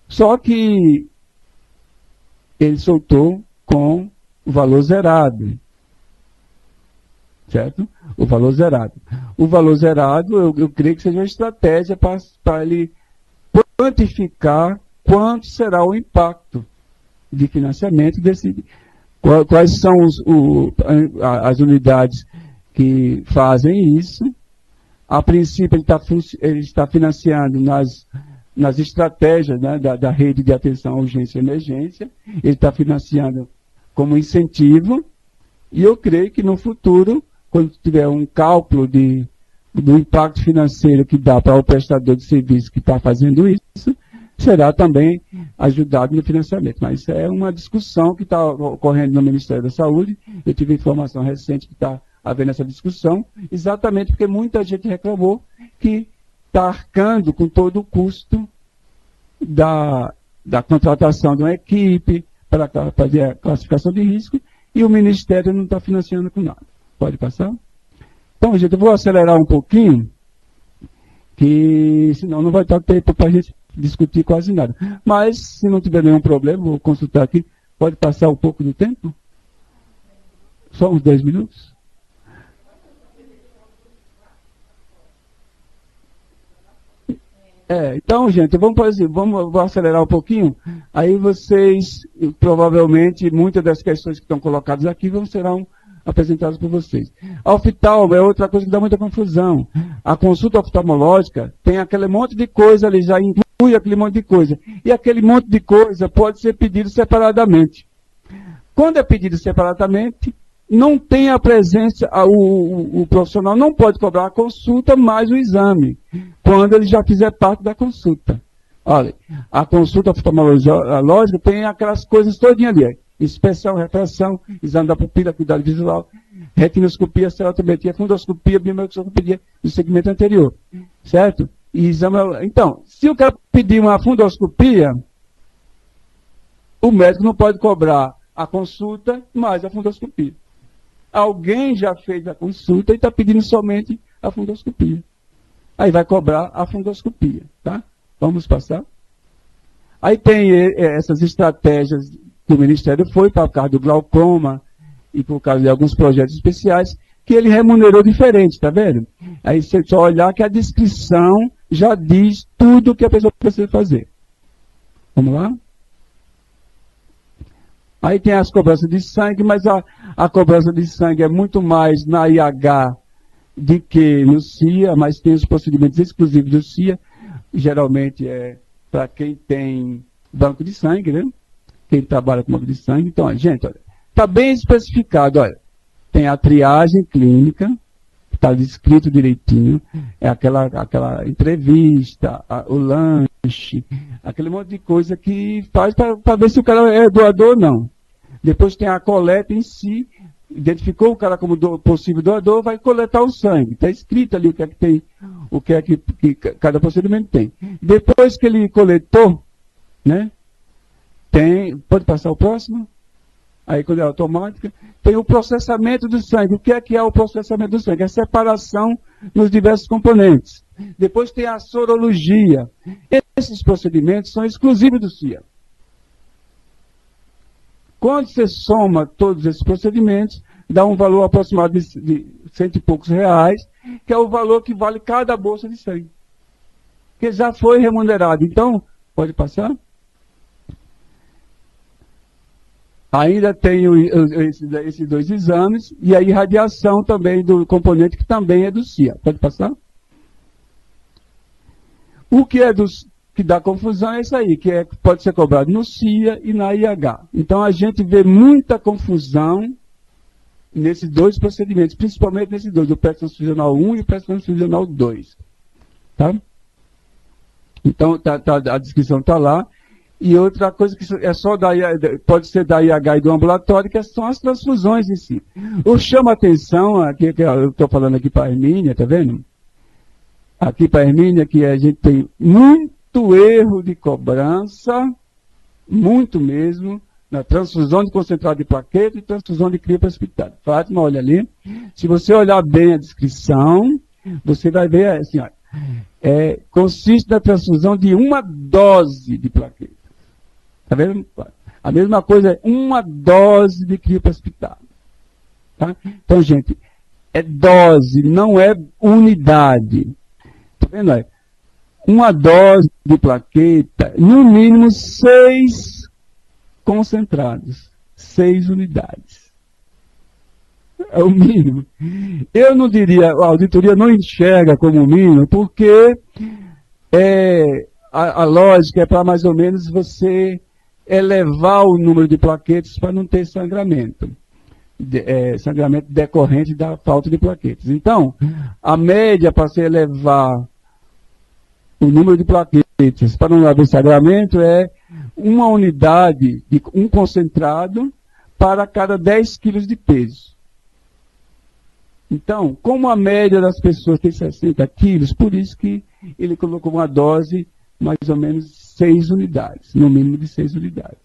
Só que ele soltou com o valor zerado. Certo? O valor zerado. O valor zerado, eu creio que seja uma estratégia para ele quantificar quanto será o impacto de financiamento quais são as unidades que fazem isso. A princípio, ele está financiando nas estratégias, né, da rede de atenção à urgência e emergência, ele está financiando como incentivo, e eu creio que no futuro, quando tiver um cálculo do impacto financeiro que dá para o prestador de serviço que está fazendo isso, será também ajudado no financiamento. Mas isso é uma discussão que está ocorrendo no Ministério da Saúde. Eu tive informação recente que está havendo essa discussão, exatamente porque muita gente reclamou que está arcando com todo o custo da contratação de uma equipe para fazer a classificação de risco e o Ministério não está financiando com nada. Pode passar? Então, gente, eu vou acelerar um pouquinho, que senão não vai estar tempo para a gente discutir quase nada. Mas, se não tiver nenhum problema, vou consultar aqui. Pode passar um pouco do tempo? Só uns 10 minutos? Então, gente, vamos acelerar um pouquinho. Aí vocês, provavelmente, muitas das questões que estão colocadas aqui serão apresentadas por vocês. A oftalmo é outra coisa que dá muita confusão. A consulta oftalmológica tem aquele monte de coisa ali, já inclui aquele monte de coisa. E aquele monte de coisa pode ser pedido separadamente. Quando é pedido separadamente, não tem a presença, o profissional não pode cobrar a consulta mais o exame, quando ele já fizer parte da consulta. Olha, a consulta oftalmológica tem aquelas coisas todinhas ali. Inspeção, refração, exame da pupila, cuidado visual, retinoscopia, cerotometria, fundoscopia, biomicroscopia do segmento anterior. Certo? E exame, então, se o cara pedir uma fundoscopia, o médico não pode cobrar a consulta mais a fundoscopia. Alguém já fez a consulta e está pedindo somente a fundoscopia. Aí vai cobrar a fundoscopia. Tá? Vamos passar? Aí tem essas estratégias que o Ministério foi para o caso do glaucoma e por causa de alguns projetos especiais, que ele remunerou diferente, tá vendo? Aí você só olhar que a descrição já diz tudo o que a pessoa precisa fazer. Vamos lá? Aí tem as cobranças de sangue, mas a cobrança de sangue é muito mais na IH do que no CIA, mas tem os procedimentos exclusivos do CIA, geralmente é para quem tem banco de sangue, né? Quem trabalha com banco de sangue. Então, gente, olha, está bem especificado, olha, tem a triagem clínica, está descrito direitinho, é aquela entrevista, o lanche, aquele monte de coisa que faz para ver se o cara é doador ou não. Depois tem a coleta em si, identificou o cara como possível doador, vai coletar o sangue. Está escrito ali o que é que tem, o que é que cada procedimento tem. Depois que ele coletou, né, pode passar o próximo? Aí quando é automática, tem o processamento do sangue. O que é o processamento do sangue? É a separação nos diversos componentes. Depois tem a sorologia. Esses procedimentos são exclusivos do CIA. Quando você soma todos esses procedimentos, dá um valor aproximado de R$100 e poucos, que é o valor que vale cada bolsa de sangue. Que já foi remunerado. Então, pode passar? Ainda tem esses dois exames, e a irradiação também do componente, que também é do CIA. Pode passar? O que é que dá confusão é isso aí, que pode ser cobrado no CIA e na IH. Então a gente vê muita confusão nesses dois procedimentos, principalmente nesses dois, o pré-transfusional 1 e o pré-transfusional 2. Tá? Então a descrição está lá. E outra coisa que é só pode ser da IH e do ambulatório, que são as transfusões em si. O chama atenção, aqui, que eu estou falando aqui para a Hermínia, tá vendo? Aqui para a Hermínia, que a gente tem muito erro de cobrança, muito mesmo, na transfusão de concentrado de plaqueta e transfusão de cria precipitada. Fátima, olha ali. Se você olhar bem a descrição, você vai ver assim, olha, consiste na transfusão de uma dose de plaqueta. Tá vendo? A mesma coisa é uma dose de cria precipitada. Tá? Então, gente, é dose, não é unidade. Tá vendo aí? Uma dose de plaqueta, no mínimo 6 concentrados, 6 unidades. É o mínimo. Eu não diria, a auditoria não enxerga como mínimo, porque a lógica é para mais ou menos você elevar o número de plaquetas para não ter sangramento. Sangramento decorrente da falta de plaquetas. Então, a média para se elevar o número de plaquetas para não haver sangramento é uma unidade de um concentrado para cada 10 quilos de peso. Então, como a média das pessoas tem 60 quilos, por isso que ele colocou uma dose mais ou menos 6 unidades, no mínimo de 6 unidades.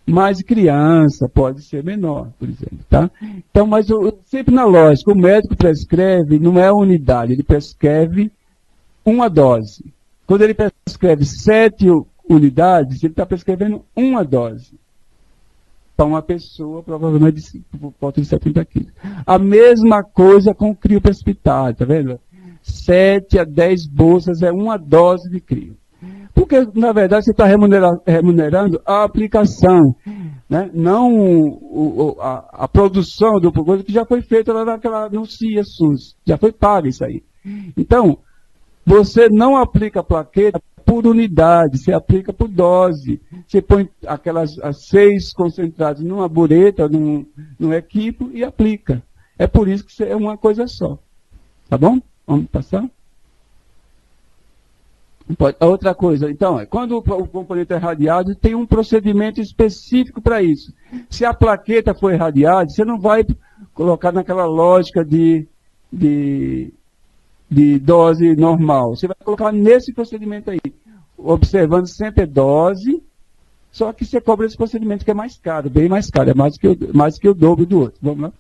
Mas criança pode ser menor, por exemplo, tá? Então, mas sempre na lógica, o médico prescreve, não é a unidade, ele prescreve uma dose. Quando ele prescreve 7 unidades, ele está prescrevendo uma dose. Para uma pessoa, provavelmente, por volta de 70 quilos. A mesma coisa com o crio precipitado, tá vendo? 7 a 10 bolsas é uma dose de crio. Porque, na verdade, você está remunerando a aplicação, né? Não a produção do coisa que já foi feita lá no CIA SUS. Já foi paga isso aí. Então, você não aplica plaqueta por unidade, você aplica por dose. Você põe as 6 concentradas numa bureta, num equipo e aplica. É por isso que é uma coisa só. Tá bom? Vamos passar? Outra coisa, então, quando o componente é irradiado, tem um procedimento específico para isso. Se a plaqueta for irradiada, você não vai colocar naquela lógica de dose normal. Você vai colocar nesse procedimento aí, observando sempre a dose, só que você cobra esse procedimento que é mais caro, bem mais caro, é mais que o dobro do outro. Vamos lá?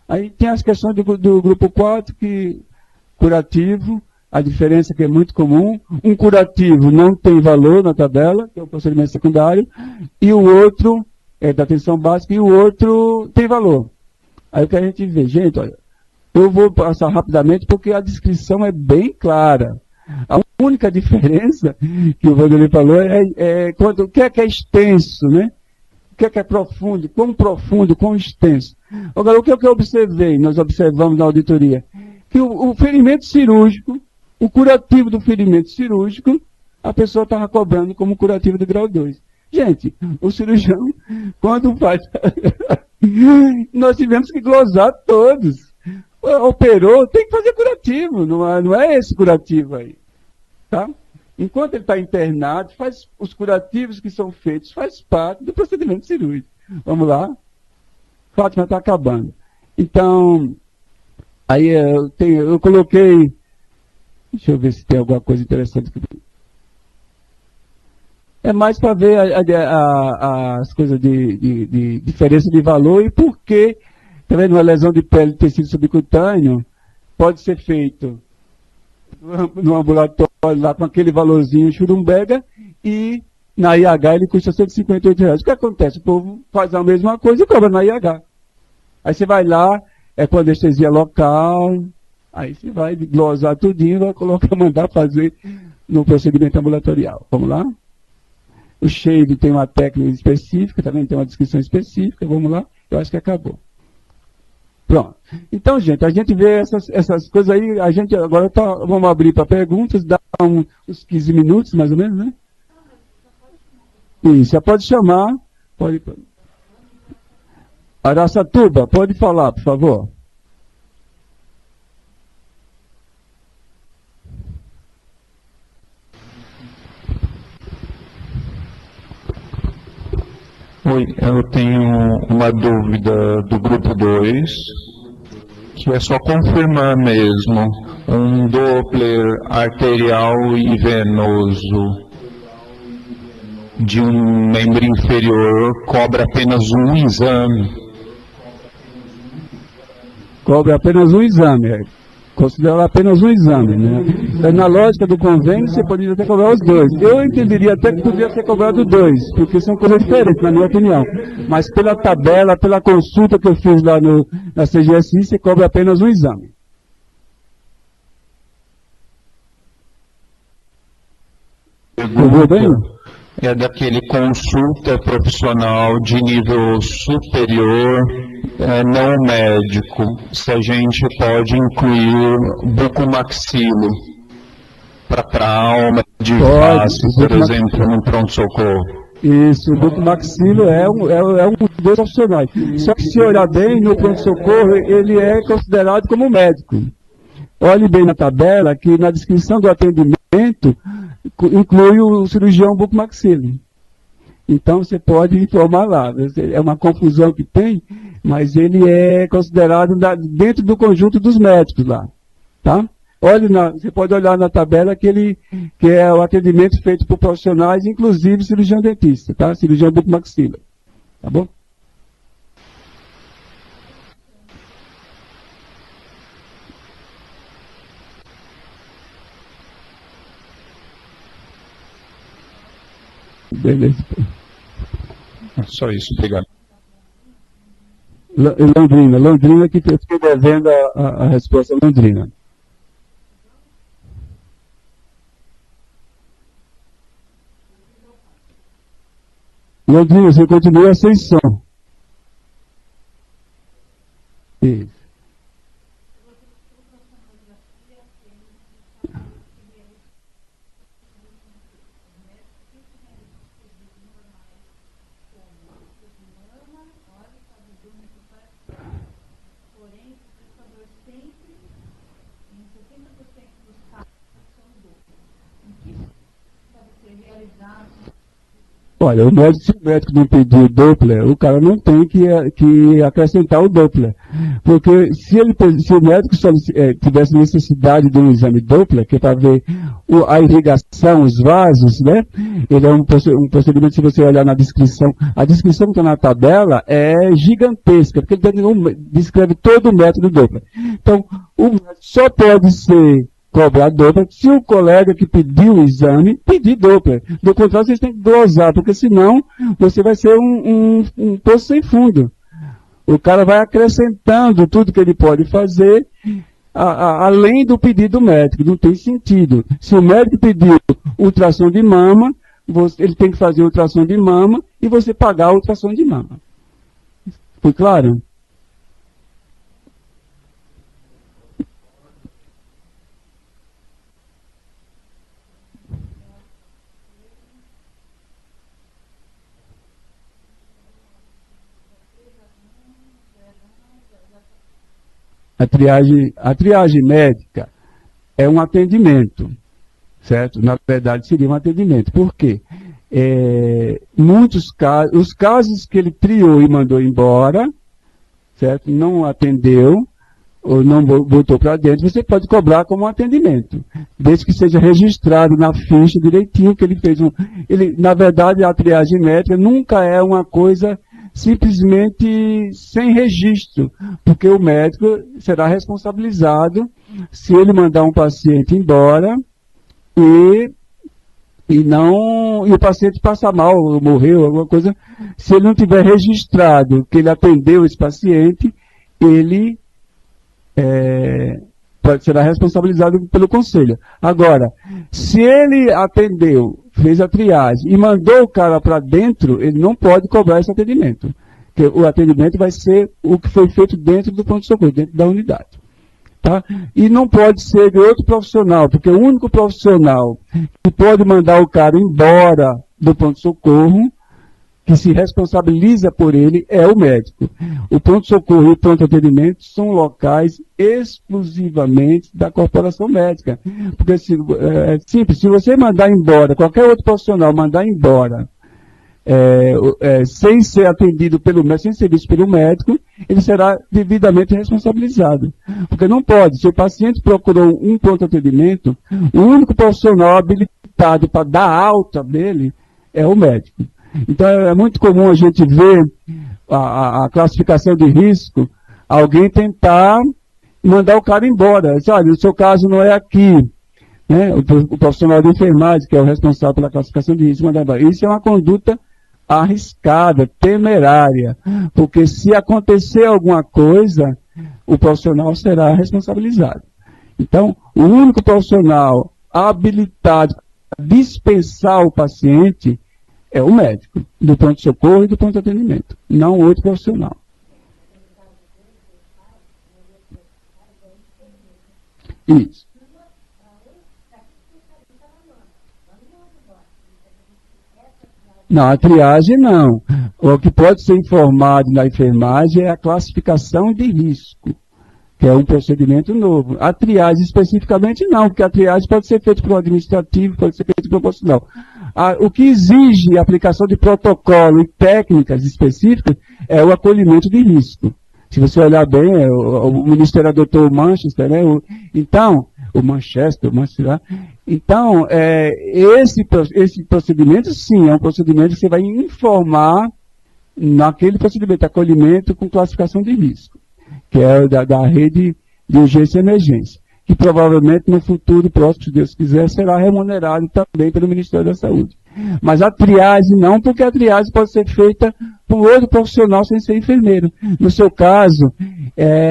Aí tem as questões do grupo 4, que curativo, a diferença que é muito comum, um curativo não tem valor na tabela, que é o procedimento secundário, e o outro é da atenção básica, e o outro tem valor. Aí o que a gente vê, gente, olha, eu vou passar rapidamente porque a descrição é bem clara. A única diferença que o Vanderlei falou o que é extenso, né? que é profundo, quão extenso. Agora, o que eu observei, nós observamos na auditoria? Que o ferimento cirúrgico, o curativo do ferimento cirúrgico, a pessoa estava cobrando como curativo de grau 2. Gente, o cirurgião, quando faz... nós tivemos que glosar todos. Operou, tem que fazer curativo, não é esse curativo aí. Tá? Enquanto ele está internado, faz os curativos que são feitos, faz parte do procedimento cirúrgico. Vamos lá? Fátima está acabando. Então, aí eu coloquei... Deixa eu ver se tem alguma coisa interessante. É mais para ver as coisas de diferença de valor e por que, tá vendo, uma lesão de pele de tecido subcutâneo pode ser feito no ambulatório lá com aquele valorzinho churumbega e na IH ele custa R$158. O que acontece? O povo faz a mesma coisa e cobra na IH. Aí você vai lá, com anestesia local, aí você vai glosar tudinho, vai mandar fazer no procedimento ambulatorial. Vamos lá? O shade tem uma técnica específica, também tem uma descrição específica, vamos lá? Eu acho que acabou. Pronto. Então, gente, a gente vê essas coisas aí, a gente agora vamos abrir para perguntas, dá uns 15 minutos, mais ou menos, né? Isso, já pode chamar. Pode. Araçatuba, pode falar, por favor. Oi, eu tenho uma dúvida do grupo 2, que é só confirmar mesmo. Um Doppler arterial e venoso de um membro inferior cobra apenas um exame. Cobra apenas um exame, considerar apenas um exame, né? Na lógica do convênio, você poderia até cobrar os dois. Eu entenderia até que poderia ser cobrado dois, porque são coisas diferentes, na minha opinião. Mas pela tabela, pela consulta que eu fiz lá na CGSI, você cobra apenas um exame. É daquele consulta profissional de nível superior, não médico, se a gente pode incluir bucomaxilo para alma de face, por exemplo, no pronto-socorro. Isso, o bucomaxilo é um dos profissionais. Só que se olhar bem, no pronto-socorro, ele é considerado como médico. Olhe bem na tabela que na descrição do atendimento inclui o cirurgião bucomaxilo. Então você pode informar lá. É uma confusão que tem, mas ele é considerado dentro do conjunto dos médicos lá. Tá? Você pode olhar na tabela que é o atendimento feito por profissionais, inclusive cirurgião dentista, tá? Cirurgião bucomaxilo. Tá bom? Beleza. Só isso, obrigado. Londrina que eu fiquei devendo a resposta Londrina. Londrina, você continua sem som. Isso. Olha, se o médico não pedir o Doppler, o cara não tem que acrescentar o Doppler. Porque se o médico tivesse necessidade de um exame Doppler, que é para ver a irrigação, os vasos, né? Ele é um procedimento, se você olhar na descrição, a descrição que está na tabela é gigantesca, porque ele descreve todo o método Doppler. Então, o médico só pode ser cobrar Doppler se o colega que pediu o exame pedir Doppler. Do contrário, vocês têm que glosar, porque senão você vai ser um poço sem fundo. O cara vai acrescentando tudo que ele pode fazer além do pedido médico. Não tem sentido. Se o médico pediu ultrassom de mama, ele tem que fazer ultrassom de mama e você pagar a ultrassom de mama. Foi claro? A triagem médica é um atendimento, certo? Na verdade, seria um atendimento. Por quê? Muitos casos, os casos que ele triou e mandou embora, certo? Não atendeu, ou não botou para dentro, você pode cobrar como um atendimento, desde que seja registrado na ficha direitinho que ele fez. Na verdade, a triagem médica nunca é uma coisa simplesmente sem registro, porque o médico será responsabilizado se ele mandar um paciente embora e o paciente passa mal, morreu, alguma coisa. Se ele não tiver registrado que ele atendeu esse paciente, ele será responsabilizado pelo conselho. Agora, se ele atendeu, fez a triagem e mandou o cara para dentro, ele não pode cobrar esse atendimento. Porque o atendimento vai ser o que foi feito dentro do pronto-socorro, dentro da unidade. Tá? E não pode ser de outro profissional, porque o único profissional que pode mandar o cara embora do pronto-socorro, que se responsabiliza por ele, é o médico. O pronto-socorro e o pronto-atendimento são locais exclusivamente da corporação médica. Porque é simples, se você mandar embora, qualquer outro profissional mandar embora, sem ser atendido pelo médico, sem ser visto pelo médico, ele será devidamente responsabilizado. Porque não pode, se o paciente procurou um pronto-atendimento, o único profissional habilitado para dar alta dele é o médico. Então é muito comum a gente ver a classificação de risco, alguém tentar mandar o cara embora. Olha, o seu caso não é aqui. Né? O profissional de enfermagem, que é o responsável pela classificação de risco, mandar embora. Isso é uma conduta arriscada, temerária, porque se acontecer alguma coisa, o profissional será responsabilizado. Então, o único profissional habilitado a dispensar o paciente é o médico, do pronto-socorro e do pronto-atendimento, não outro profissional. Isso. Não, a triagem não. O que pode ser informado na enfermagem é a classificação de risco, que é um procedimento novo. A triagem especificamente não, porque a triagem pode ser feita pelo administrativo, pode ser feita pelo profissional. O que exige a aplicação de protocolo e técnicas específicas é o acolhimento de risco. Se você olhar bem, o ministro era Dr. Manchester, né? Então, esse procedimento, sim, é um procedimento que você vai informar naquele procedimento de acolhimento com classificação de risco, que é da rede de urgência e emergência, que provavelmente no futuro próximo, se Deus quiser, será remunerado também pelo Ministério da Saúde. Mas a triagem não, porque a triagem pode ser feita por outro profissional sem ser enfermeiro. No seu caso,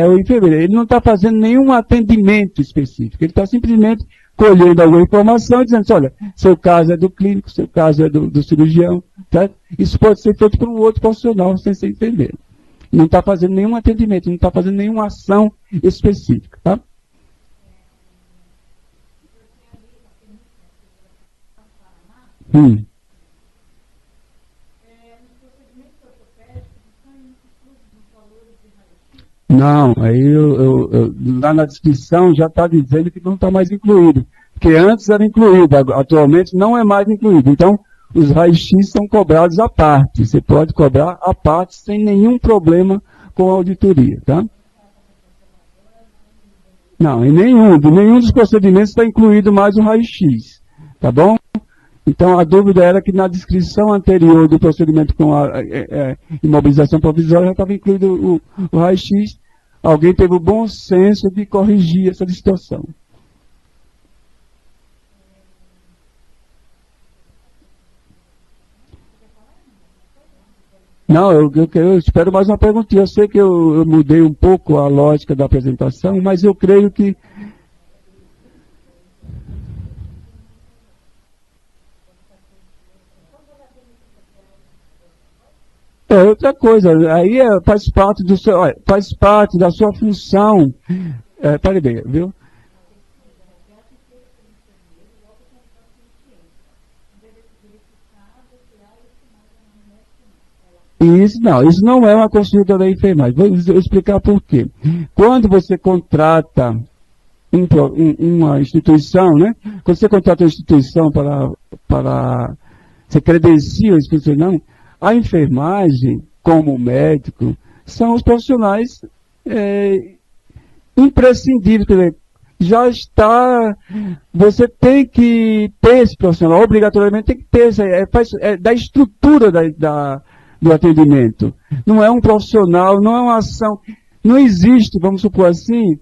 o enfermeiro, ele não está fazendo nenhum atendimento específico, ele está simplesmente colhendo alguma informação e dizendo assim, olha, seu caso é do clínico, seu caso é do cirurgião, tá? Isso pode ser feito por um outro profissional sem ser enfermeiro. Não está fazendo nenhum atendimento, não está fazendo nenhuma ação específica, tá? Não, aí lá na descrição já está dizendo que não está mais incluído. Porque antes era incluído, atualmente não é mais incluído. Então, os raios-x são cobrados à parte. Você pode cobrar à parte sem nenhum problema com a auditoria, tá? Não, em nenhum dos procedimentos está incluído mais o raio-x, tá bom? Então, a dúvida era que na descrição anterior do procedimento com a imobilização provisória já estava incluído o raio-x. Alguém teve o bom senso de corrigir essa distorção. Não, eu espero mais uma perguntinha. Eu sei que eu mudei um pouco a lógica da apresentação, mas eu creio que... é outra coisa. Aí faz parte do seu, olha, faz parte da sua função. Peraí bem, viu? Isso não é uma consulta da enfermagem. Vou explicar por quê. Quando você contrata uma instituição, né? Quando você contrata uma instituição para você credencia a instituição, a enfermagem, como o médico, são os profissionais imprescindíveis. Quer dizer, já está, você tem que ter esse profissional, obrigatoriamente tem que ter, da estrutura do atendimento. Não é um profissional, não é uma ação, não existe, vamos supor assim,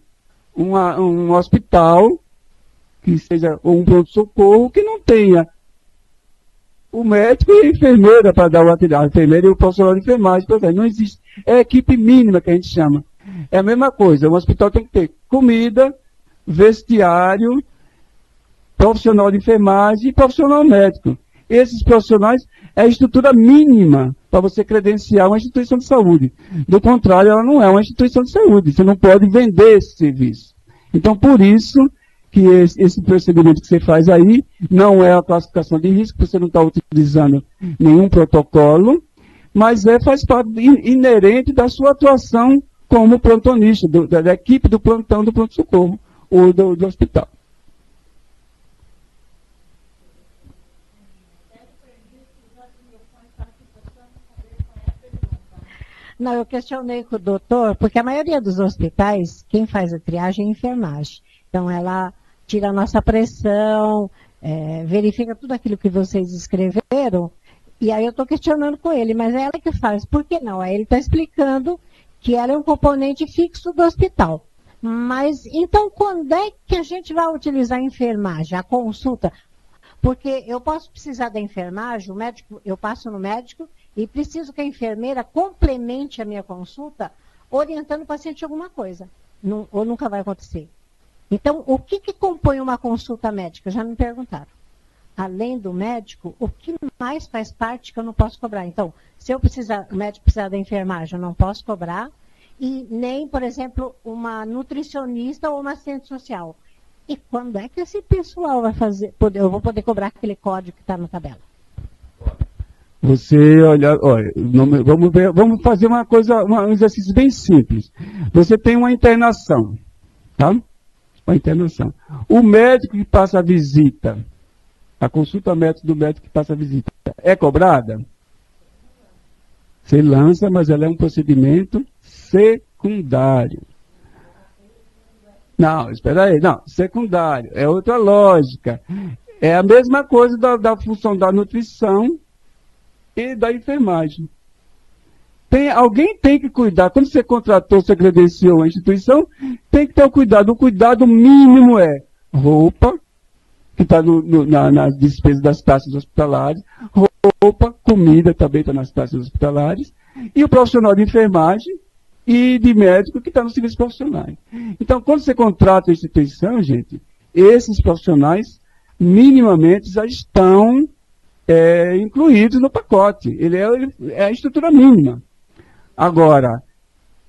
um hospital que seja um pronto-socorro que não tenha o médico e a enfermeira para dar o atendimento, a enfermeira e o profissional de enfermagem, não existe. É a equipe mínima que a gente chama. É a mesma coisa, um hospital tem que ter comida, vestiário, profissional de enfermagem e profissional médico. Esses profissionais é a estrutura mínima para você credenciar uma instituição de saúde. Do contrário, ela não é uma instituição de saúde. Você não pode vender esse serviço. Então, por isso que esse procedimento que você faz aí não é a classificação de risco, você não está utilizando nenhum protocolo, mas faz parte inerente da sua atuação como plantonista, da equipe do plantão do pronto-socorro ou do hospital. Não, eu questionei com o doutor, porque a maioria dos hospitais, quem faz a triagem é a enfermagem. Então, ela tira a nossa pressão, verifica tudo aquilo que vocês escreveram, e aí eu estou questionando com ele, mas é ela que faz. Por que não? Aí ele está explicando que ela é um componente fixo do hospital. Mas, então, quando é que a gente vai utilizar a enfermagem, a consulta? Porque eu posso precisar da enfermagem, o médico, eu passo no médico e preciso que a enfermeira complemente a minha consulta orientando o paciente de alguma coisa. Ou nunca vai acontecer. Então, o que compõe uma consulta médica? Já me perguntaram. Além do médico, o que mais faz parte que eu não posso cobrar? Então, se o médico precisar da enfermagem, eu não posso cobrar. E nem, por exemplo, uma nutricionista ou uma assistente social. E quando é que esse pessoal vai fazer? Eu vou poder cobrar aquele código que está na tabela? Você olha, vamos fazer um exercício bem simples. Você tem uma internação, tá? Uma internação. O médico que passa a visita, a consulta médica do médico que passa a visita, é cobrada? Você lança, mas ela é um procedimento secundário. Não, espera aí, não, secundário, é outra lógica. É a mesma coisa da função da nutrição e da enfermagem. Alguém tem que cuidar, quando você contratou, você credenciou a instituição, tem que ter o cuidado. O cuidado mínimo é roupa, que está nas despesas das taxas hospitalares, roupa, comida também está nas taxas hospitalares, e o profissional de enfermagem e de médico que está nos serviços profissionais. Então, quando você contrata a instituição, gente, esses profissionais minimamente já estão incluídos no pacote. Ele é a estrutura mínima. Agora,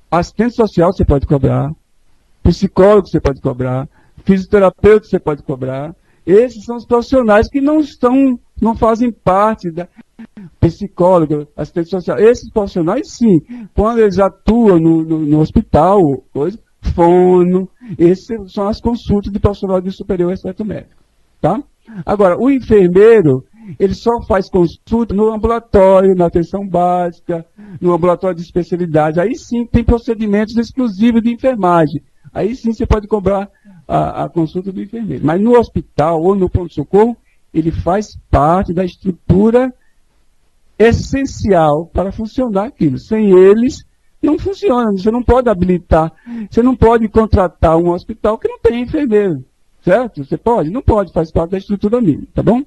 assistente social você pode cobrar, psicólogo você pode cobrar, fisioterapeuta você pode cobrar. Esses são os profissionais que não fazem parte da psicólogo, assistente social. Esses profissionais, sim, quando eles atuam no hospital, fono, essas são as consultas de profissional de superior respeito médico. Tá? Agora, o enfermeiro, ele só faz consulta no ambulatório, na atenção básica, no ambulatório de especialidade. Aí sim tem procedimentos exclusivos de enfermagem. Aí sim você pode cobrar a consulta do enfermeiro. Mas no hospital ou no pronto-socorro, ele faz parte da estrutura essencial para funcionar aquilo. Sem eles, não funciona. Você não pode habilitar, você não pode contratar um hospital que não tem enfermeiro. Certo? Você pode? Não pode, faz parte da estrutura mínima, tá bom?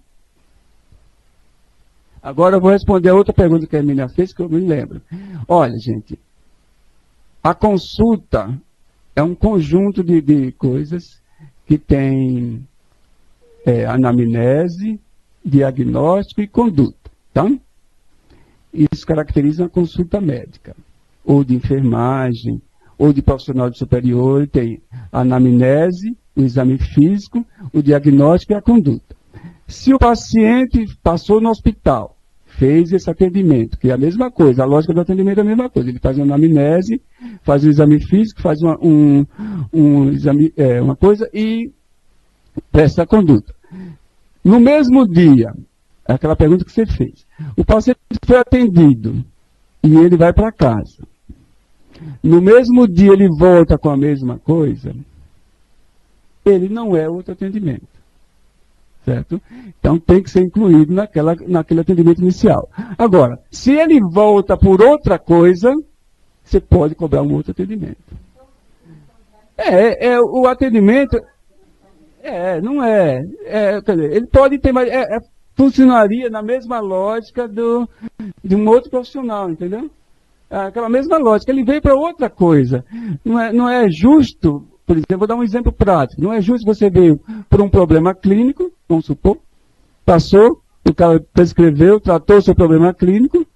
Agora eu vou responder a outra pergunta que a Emília fez, que eu me lembro. Olha, gente, a consulta é um conjunto de coisas que tem anamnese, diagnóstico e conduta. Tá? isso caracteriza uma consulta médica, ou de enfermagem, ou de profissional de superior, tem a anamnese, o exame físico, o diagnóstico e a conduta. Se o paciente passou no hospital, fez esse atendimento, que é a mesma coisa, a lógica do atendimento é a mesma coisa, ele faz uma anamnese, faz o exame físico, faz uma coisa e presta a conduta. No mesmo dia, aquela pergunta que você fez, o paciente foi atendido e ele vai para casa. No mesmo dia ele volta com a mesma coisa, ele não é outro atendimento. Certo? Então tem que ser incluído naquele atendimento inicial. Agora, se ele volta por outra coisa, você pode cobrar um outro atendimento. O atendimento... não é. Quer dizer, ele pode ter mais... funcionaria na mesma lógica de um outro profissional, entendeu? Aquela mesma lógica. Ele veio para outra coisa. Não é justo... Por exemplo, vou dar um exemplo prático. Não é justo você veio por um problema clínico, vamos supor, passou, o cara prescreveu, tratou o seu problema clínico,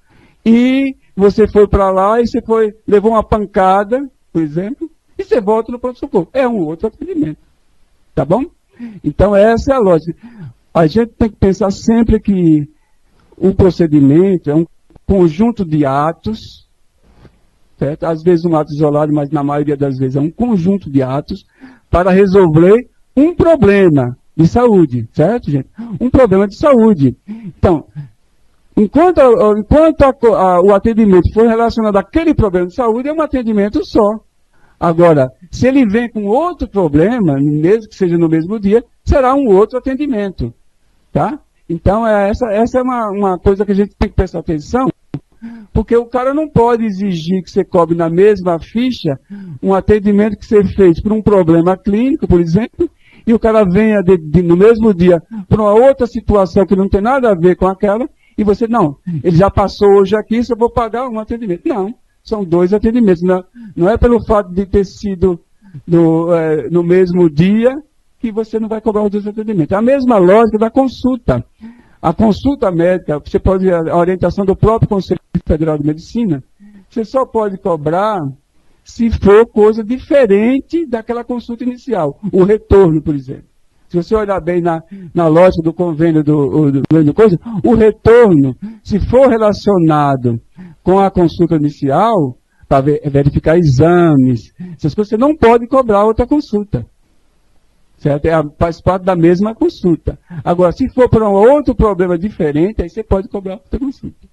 e você foi para lá e você levou uma pancada, por exemplo, e você volta no pronto-socorro. É um outro atendimento. Tá bom? Então, essa é a lógica. A gente tem que pensar sempre que o procedimento é um conjunto de atos, certo? Às vezes um ato isolado, mas na maioria das vezes é um conjunto de atos para resolver um problema de saúde, certo, gente? Um problema de saúde. Então, enquanto o atendimento for relacionado àquele problema de saúde, é um atendimento só. Agora, se ele vem com outro problema, mesmo que seja no mesmo dia, será um outro atendimento, tá? Então, essa é uma coisa que a gente tem que prestar atenção, porque o cara não pode exigir que você cobre na mesma ficha um atendimento que você fez por um problema clínico, por exemplo, e o cara venha no mesmo dia para uma outra situação que não tem nada a ver com aquela, e você, não, ele já passou hoje aqui, só vou pagar um atendimento. Não, são dois atendimentos. Não é pelo fato de ter sido no mesmo dia que você não vai cobrar os dois atendimentos. É a mesma lógica da consulta. A consulta médica, você pode, a orientação do próprio Conselho Federal de Medicina, você só pode cobrar se for coisa diferente daquela consulta inicial. O retorno, por exemplo. Se você olhar bem na lógica do convênio do coisa, o retorno, se for relacionado com a consulta inicial, para verificar exames, essas coisas, você não pode cobrar outra consulta. Certo? Faz parte da mesma consulta. Agora, se for para um outro problema diferente, aí você pode cobrar outra consulta.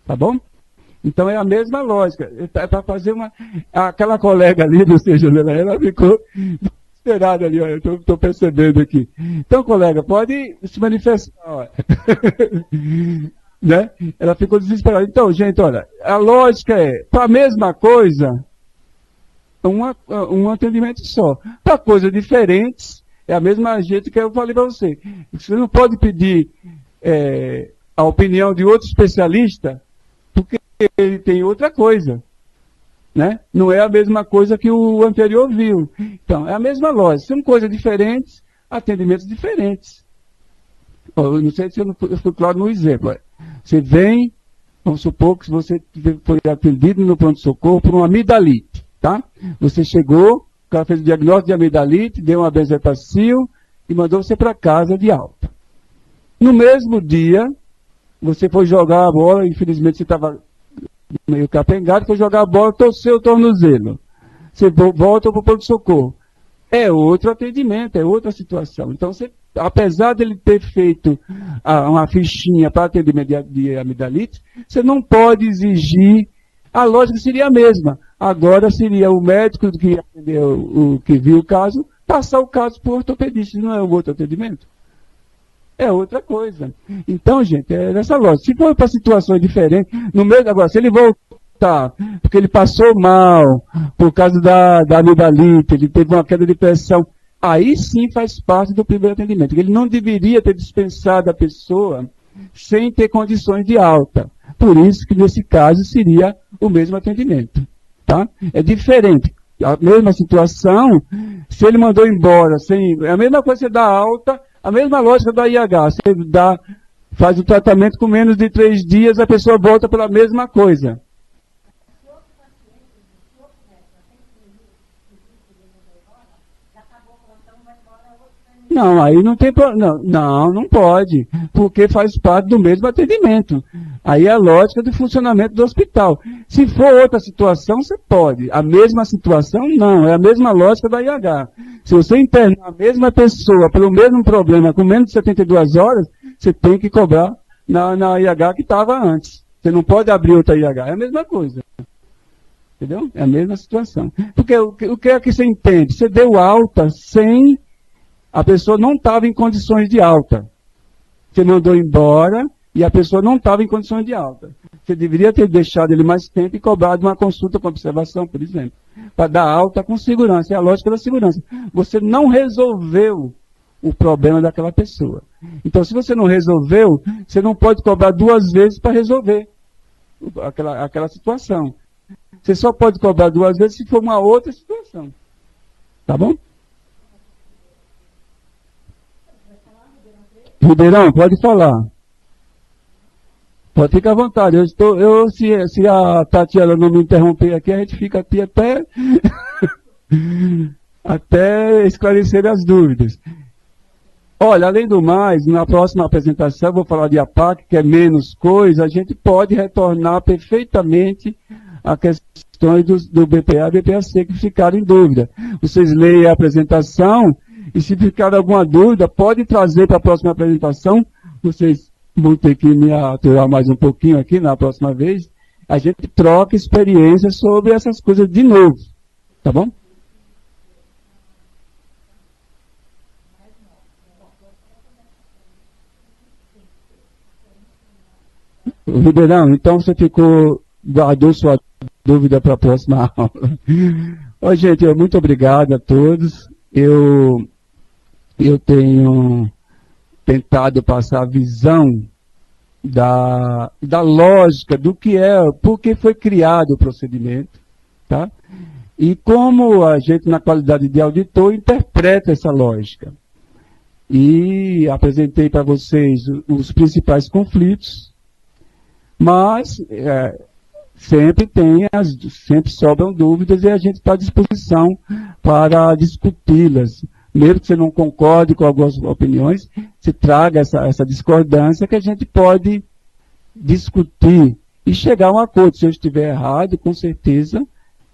Tá bom? Então é a mesma lógica. É para fazer aquela colega ali do CGL, ela ficou desesperada ali, olha, eu estou percebendo aqui. Então, colega, pode se manifestar. Olha. Né? Ela ficou desesperada. Então, gente, olha, a lógica é, para a mesma coisa, um atendimento só. Para coisas diferentes, é a mesma gente que eu falei para você. Você não pode pedir a opinião de outro especialista, porque ele tem outra coisa. Né? Não é a mesma coisa que o anterior viu. Então, é a mesma lógica. São coisas diferentes, atendimentos diferentes. Eu não sei se eu fui claro no exemplo. Você vem, vamos supor que você foi atendido no pronto-socorro por uma amidalite. Tá? Você chegou, o cara fez o diagnóstico de amidalite, deu uma benzetacil e mandou você para casa de alta. No mesmo dia, você foi jogar a bola, infelizmente você estava meio capengado, foi jogar a bola, torceu o tornozelo. Você volta para o pronto-socorro. É outro atendimento, é outra situação. Então, apesar dele ter feito uma fichinha para atendimento de amidalite, você não pode exigir, a lógica seria a mesma. Agora seria o médico que viu o caso, passar o caso para o ortopedista, não é o outro atendimento? É outra coisa. Então, gente, é nessa lógica. Se for para situações diferentes, agora, se ele voltar, porque ele passou mal, por causa da amidalite, ele teve uma queda de pressão, aí sim faz parte do primeiro atendimento. Ele não deveria ter dispensado a pessoa sem ter condições de alta. Por isso que, nesse caso, seria o mesmo atendimento. Tá? É diferente. A mesma situação, se ele mandou embora, é a mesma coisa que você dá alta, a mesma lógica da IH. Você faz o tratamento com menos de 3 dias, a pessoa volta pela mesma coisa. Não, aí não tem problema. Não pode, porque faz parte do mesmo atendimento. Aí é a lógica do funcionamento do hospital. Se for outra situação, você pode. A mesma situação, não. É a mesma lógica da IH. Se você internar a mesma pessoa pelo mesmo problema com menos de 72 horas, você tem que cobrar na IH que estava antes. Você não pode abrir outra IH. É a mesma coisa. Entendeu? É a mesma situação. Porque o que é que você entende? Você deu alta sem... A pessoa não estava em condições de alta. Você mandou embora e a pessoa não estava em condições de alta. Você deveria ter deixado ele mais tempo e cobrado uma consulta com observação, por exemplo, para dar alta com segurança. É a lógica da segurança. Você não resolveu o problema daquela pessoa. Então, se você não resolveu, você não pode cobrar 2 vezes para resolver aquela situação. Você só pode cobrar 2 vezes se for uma outra situação. Tá bom? Ribeirão, pode falar. Pode ficar à vontade. Se a Tatiana não me interromper aqui, a gente fica aqui até esclarecer as dúvidas. Olha, além do mais, na próxima apresentação, eu vou falar de APAC, que é menos coisa, a gente pode retornar perfeitamente a questões do BPA e BPAC que ficaram em dúvida. Vocês leem a apresentação. E se ficar alguma dúvida, pode trazer para a próxima apresentação. Vocês vão ter que me aturar mais um pouquinho aqui na próxima vez. A gente troca experiências sobre essas coisas de novo. Tá bom? Ribeirão, então você guardou sua dúvida para a próxima aula. Ô, gente, muito obrigado a todos. Eu tenho tentado passar a visão da lógica do que por que foi criado o procedimento, tá? E como a gente, na qualidade de auditor, interpreta essa lógica. E apresentei para vocês os principais conflitos, mas sempre sobram dúvidas e a gente está à disposição para discuti-las. Mesmo que você não concorde com algumas opiniões, se traga essa discordância que a gente pode discutir e chegar a um acordo. Se eu estiver errado, com certeza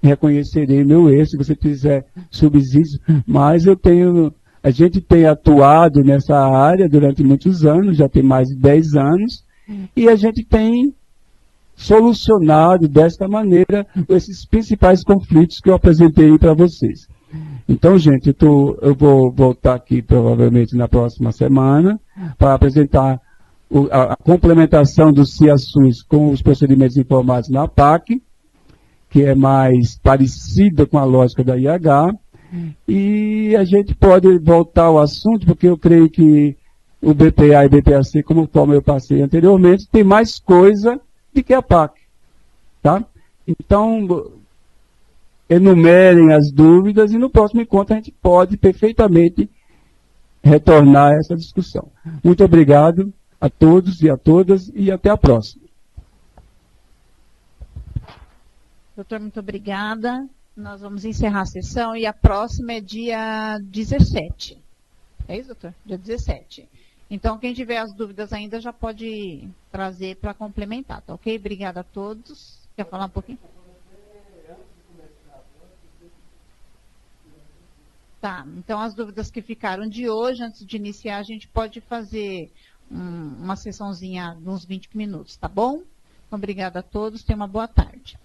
reconhecerei meu erro, se você quiser subsídio, mas a gente tem atuado nessa área durante muitos anos, já tem mais de 10 anos, e a gente tem solucionado desta maneira esses principais conflitos que eu apresentei para vocês. Então, gente, eu vou voltar aqui provavelmente na próxima semana para apresentar a complementação do CIASUS com os procedimentos informados na APAC, que é mais parecida com a lógica da IH, e a gente pode voltar ao assunto, porque eu creio que o BPA e BPAC, como eu passei anteriormente, tem mais coisa do que a APAC, tá? Então, enumerem as dúvidas e no próximo encontro a gente pode perfeitamente retornar a essa discussão. Muito obrigado a todos e a todas e até a próxima. Doutor, muito obrigada. Nós vamos encerrar a sessão e a próxima é dia 17. É isso, doutor? Dia 17. Então, quem tiver as dúvidas ainda já pode trazer para complementar, tá ok? Obrigada a todos. Quer falar um pouquinho? Tá, então as dúvidas que ficaram de hoje, antes de iniciar, a gente pode fazer uma sessãozinha de uns 20 minutos, tá bom? Obrigada a todos, tenham uma boa tarde.